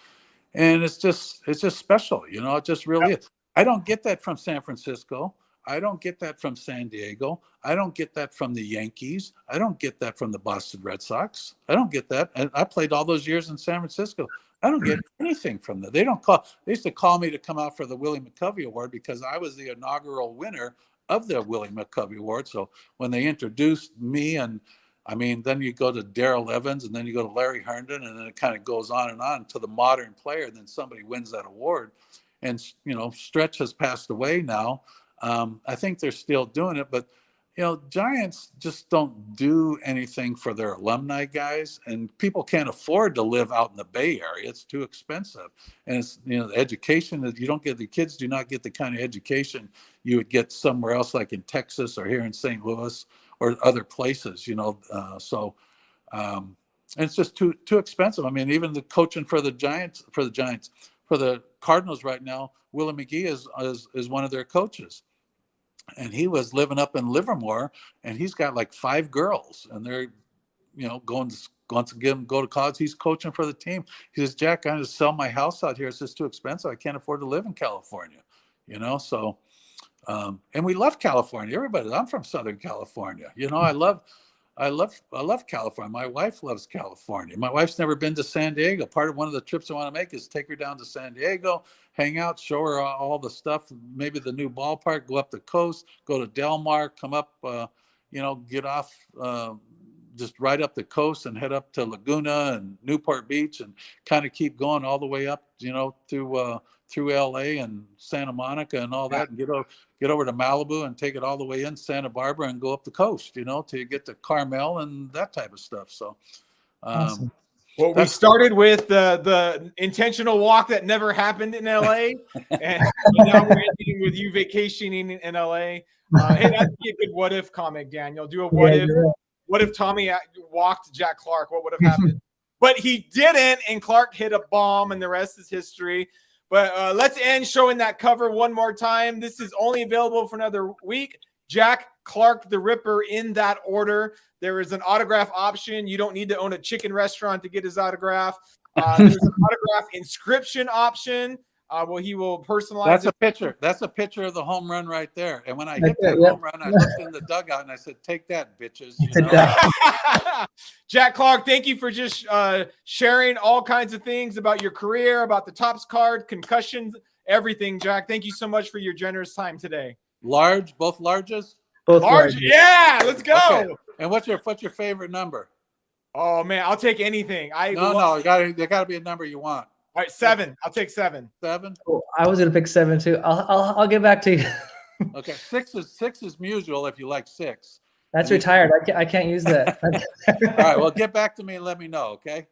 And it's just special, you know, it just really is. I don't get that from San Francisco. I don't get that from San Diego. I don't get that from the Yankees. I don't get that from the Boston Red Sox. I don't get that. And I played all those years in San Francisco. I don't get anything from them. They used to call me to come out for the Willie McCovey Award because I was the inaugural winner of the Willie McCovey Award. So when they introduced me, and I mean, then you go to Darrell Evans, and then you go to Larry Herndon, and then it kind of goes on to the modern player. And then somebody wins that award. And, you know, Stretch has passed away now. I think they're still doing it, but you know, Giants just don't do anything for their alumni guys, and people can't afford to live out in the Bay Area. It's too expensive. And it's, you know, the education that the kids do not get the kind of education you would get somewhere else, like in Texas or here in St. Louis or other places, you know. And it's just too expensive. I mean, even the coaching for the Cardinals right now, Willie McGee is one of their coaches. and he was living up in Livermore, and he's got like 5 girls, and they're, going to go to college. He's coaching for the team. He says, Jack, I'm going to sell my house out here. It's just too expensive. I can't afford to live in California, so, and we love California. Everybody, I'm from Southern California. I love California. My wife loves California. My wife's never been to San Diego. Part of one of the trips I want to make is take her down to San Diego, hang out, show her all the stuff, maybe the new ballpark, go up the coast, go to Del Mar, come up, get off, just right up the coast and head up to Laguna and Newport Beach, and kind of keep going all the way up, through LA and Santa Monica and all that, and get over to Malibu and take it all the way in Santa Barbara and go up the coast, to get to Carmel and that type of stuff. So, Awesome. Well, we started with the intentional walk that never happened in LA, and now we're ending with you vacationing in LA. Hey, that'd be a good what if comic, Daniel. Do a what if. Right. What if Tommy walked Jack Clark? What would have happened? But he didn't, and Clark hit a bomb, and the rest is history. But let's end showing that cover one more time. This is only available for another week. Jack Clark the Ripper in that order. There is an autograph option. You don't need to own a chicken restaurant to get his autograph. There's an autograph inscription option. He will personalize. That's a picture. That's a picture of the home run right there. And when I hit that home run, I looked in the dugout and I said, "Take that, bitches." Jack Clark, thank you for just sharing all kinds of things about your career, about the Topps card, concussions, everything. Jack, thank you so much for your generous time today. Large, both larges. Both large. Yeah, let's go. Okay. And what's your favorite number? Oh man, I'll take anything. No, there gotta be a number you want. All right, 7. I'll take 7. 7. Oh, I was gonna pick 7 too. I'll get back to you. Okay, 6 is usual if you like 6. That's retired. I can't use that. All right, well, get back to me and let me know. Okay.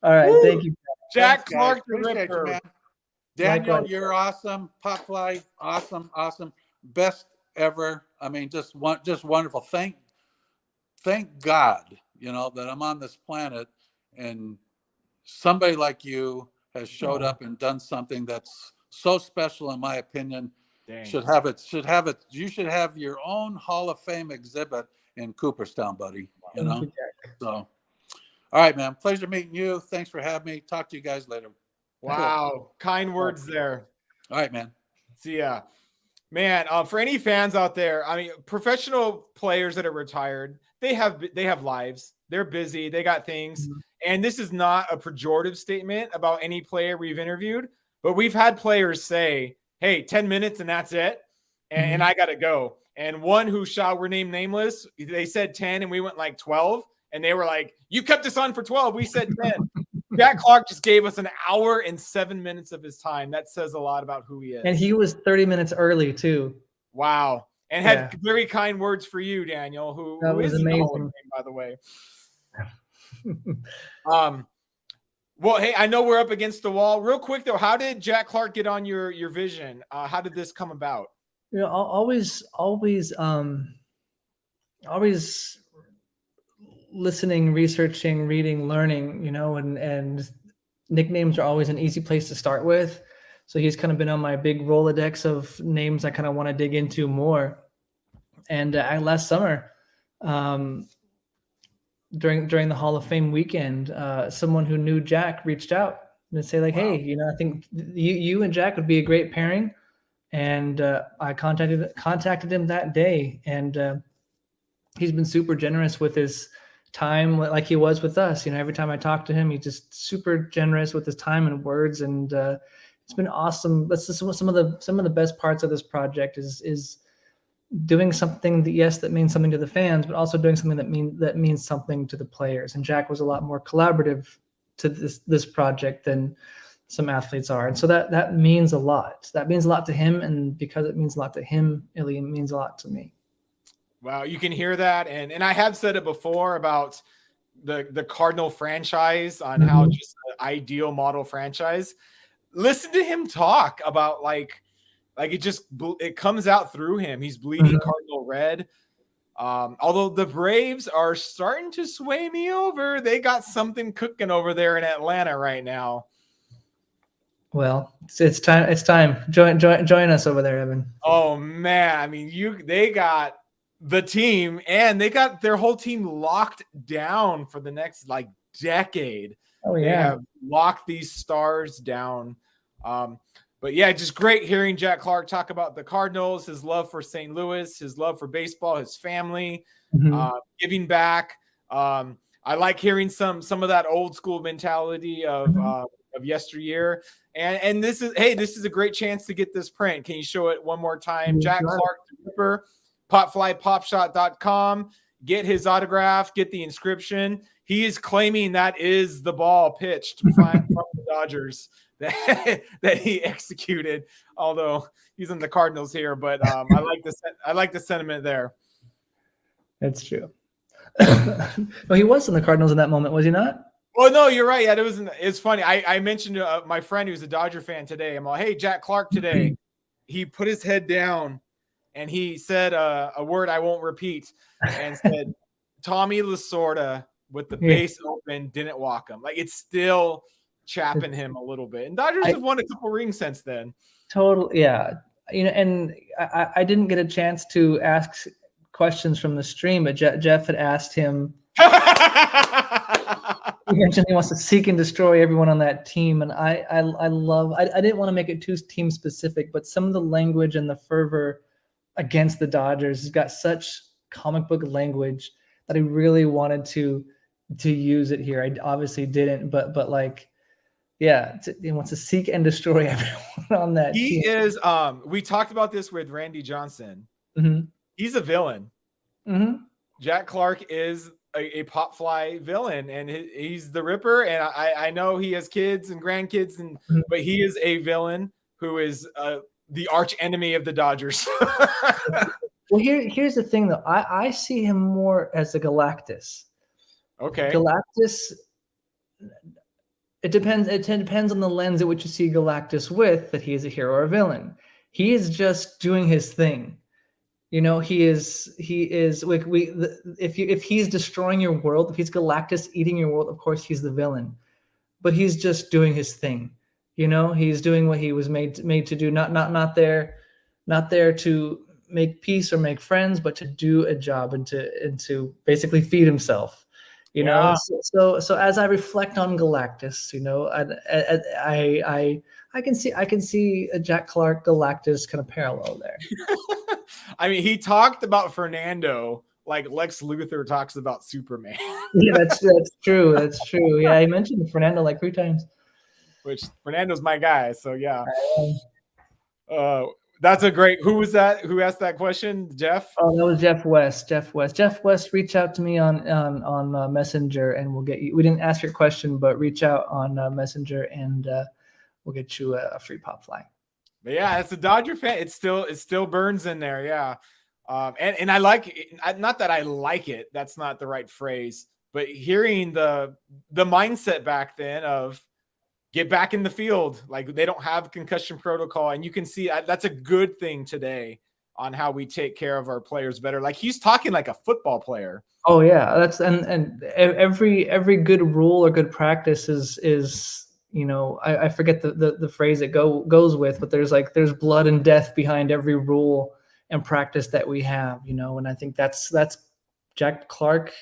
All right, Woo! thank you. Jack Thanks, Clark the appreciate Ripper. you, man. Daniel, Likewise. you're awesome. Popfly, awesome. Best ever. I mean, just wonderful. Thank God, that I'm on this planet, and somebody like you has showed up and done something that's so special, in my opinion. Dang. You should have your own Hall of Fame exhibit in Cooperstown, buddy. Thank you, Jack. So, all right, man. Pleasure meeting you. Thanks for having me. Talk to you guys later. Wow, Cool. kind words there. All right, man. See ya. Man, for any fans out there, I mean, professional players that are retired, they have lives. They're busy. They got things. Mm-hmm. And this is not a pejorative statement about any player we've interviewed, but we've had players say, hey, 10 minutes and that's it. And I got to go. And one who shall remain nameless, they said 10 and we went like 12. And they were like, you kept us on for 12. We said 10. Jack Clark just gave us an hour and 7 minutes of his time. That says a lot about who he is. And he was 30 minutes early too. Wow. And had very kind words for you, Daniel, who is in the Hall of Fame, by the way. Well, hey, I know we're up against the wall. Real quick though, how did Jack Clark get on your vision? How did this come about? Always listening, researching, reading, learning, and nicknames are always an easy place to start with. So he's kind of been on my big Rolodex of names I kind of want to dig into more. And last summer, during the Hall of Fame weekend, someone who knew Jack reached out and say like, wow. Hey, I think you and Jack would be a great pairing. And I contacted him that day, and he's been super generous with his time, like he was with us. Every time I talk to him, he's just super generous with his time and words, and it's been awesome. That's just some of the best parts of this project is doing something that means something to the fans, but also doing something that means something to the players. And Jack was a lot more collaborative to this project than some athletes are, and so that means a lot. That means a lot to him, and because it means a lot to him, it means a lot to me. Wow, you can hear that, and I have said it before about the Cardinal franchise on how just the ideal model franchise. Listen to him talk about like it comes out through him. He's bleeding Cardinal red. Although the Braves are starting to sway me over, they got something cooking over there in Atlanta right now. Well, it's time. It's time. Join us over there, Evan. Oh man, I mean, they got the team, and they got their whole team locked down for the next like decade. Oh They yeah. have locked these stars down. But yeah, just great hearing Jack Clark talk about the Cardinals, his love for St. Louis, his love for baseball, his family, giving back. I like hearing some of that old school mentality of yesteryear. And this is a great chance to get this print. Can you show it one more time? Jack Clark, the Ripper, popflypopshot.com. Get his autograph, get the inscription. He is claiming that is the ball pitched from the Dodgers that he executed. Although he's in the Cardinals here, but I like the sentiment there. That's true. Well, he was in the Cardinals in that moment, was he not? Well, no, you're right. Yeah, it's funny. I mentioned my friend who's a Dodger fan today. I'm like, hey, Jack Clark today. He put his head down and he said a word I won't repeat and said, Tommy Lasorda with the base open didn't walk him. Like, it's still chapping him a little bit. And Dodgers have won a couple rings since then. Totally, yeah. And I didn't get a chance to ask questions from the stream, but Jeff had asked him. He mentioned he wants to seek and destroy everyone on that team, and I didn't want to make it too team specific, but some of the language and the fervor against the Dodgers has got such comic book language that I really wanted to use it here. I obviously didn't, but like, yeah, he wants to seek and destroy everyone on that team. He is. We talked about this with Randy Johnson. He's a villain. Jack Clark is a pop fly villain, and he's the Ripper. And I know he has kids and grandkids, but he is a villain who is the arch enemy of the Dodgers. Well, here's the thing, though. I see him more as a Galactus. Okay. Galactus. It depends. It depends on the lens at which you see Galactus with, that he is a hero or a villain. He is just doing his thing. You know, he is like if he's destroying your world, if he's Galactus eating your world, of course he's the villain. But he's just doing his thing. You know, he's doing what he was made to do. Not there to make peace or make friends, but to do a job and to basically feed himself. You know, so as I reflect on Galactus, you know, I can see a Jack Clark Galactus kind of parallel there. I mean, he talked about Fernando like Lex Luthor talks about Superman. Yeah, that's true. That's true. Yeah, I mentioned Fernando like 3 times. Which Fernando's my guy. So yeah. That's a great. Who was that? Who asked that question? Jeff? Oh, that was Jeff West. Jeff West, reach out to me on Messenger, and we'll get you. We didn't ask your question, but reach out on Messenger, and we'll get you a free pop fly. But yeah, it's a Dodger fan. It still burns in there. Yeah. And I like it. Not that I like it. That's not the right phrase. But hearing the mindset back then of get back in the field, like they don't have concussion protocol, and you can see that's a good thing today on how we take care of our players better. Like he's talking like a football player. Oh yeah, that's and every good rule or good practice is you know, I forget the phrase it goes with, but there's blood and death behind every rule and practice that we have, you know, and I think that's Jack Clark.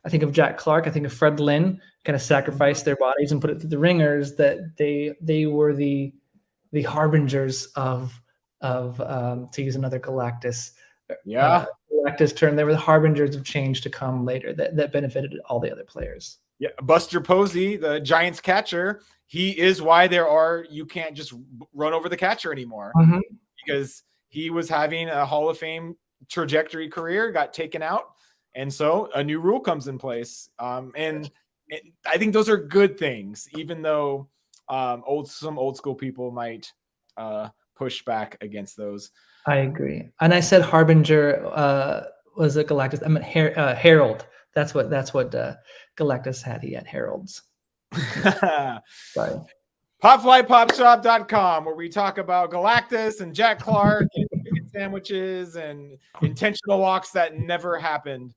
I think of Jack Clark. I think of Fred Lynn, kind of sacrificed their bodies and put it through the ringers. That they were the harbingers of to use another Galactus. Yeah, Galactus term. They were the harbingers of change to come later that benefited all the other players. Yeah, Buster Posey, the Giants catcher, he is why you can't just run over the catcher anymore, because he was having a Hall of Fame trajectory career, got taken out. And so a new rule comes in place. And I think those are good things, even though some old school people might push back against those. I agree. And I said harbinger was a Galactus. I meant herald. That's what Galactus had. He had heralds. Sorry. Popflypopshop.com, where we talk about Galactus and Jack Clark and chicken sandwiches and intentional walks that never happened.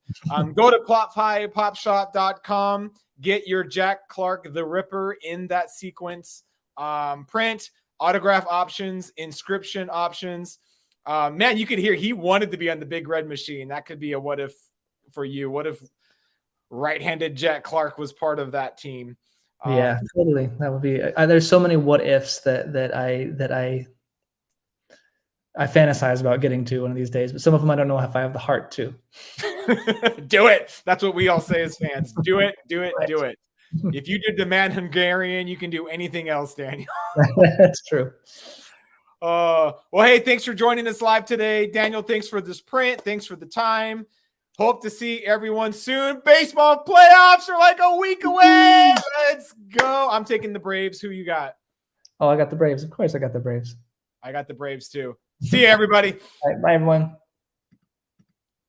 Go to popflypopshop.com, get your Jack Clark the Ripper in that sequence. print, autograph options, inscription options. Man, you could hear he wanted to be on the Big Red Machine. That could be a what if for you. What if right-handed Jack Clark was part of that team? Yeah, totally. That would be. There's so many what ifs that I fantasize about getting to one of these days, but some of them I don't know if I have the heart to. Do it. That's what we all say as fans. Do it. Do it. Do it. If you did the Man Hungarian, you can do anything else, Daniel. That's true. Well, hey, thanks for joining us live today. Daniel, thanks for this print. Thanks for the time. Hope to see everyone soon. Baseball playoffs are like a week away. Let's go. I'm taking the Braves. Who you got? Oh, I got the Braves. Of course, I got the Braves. I got the Braves too. See you, everybody. All right, bye, everyone.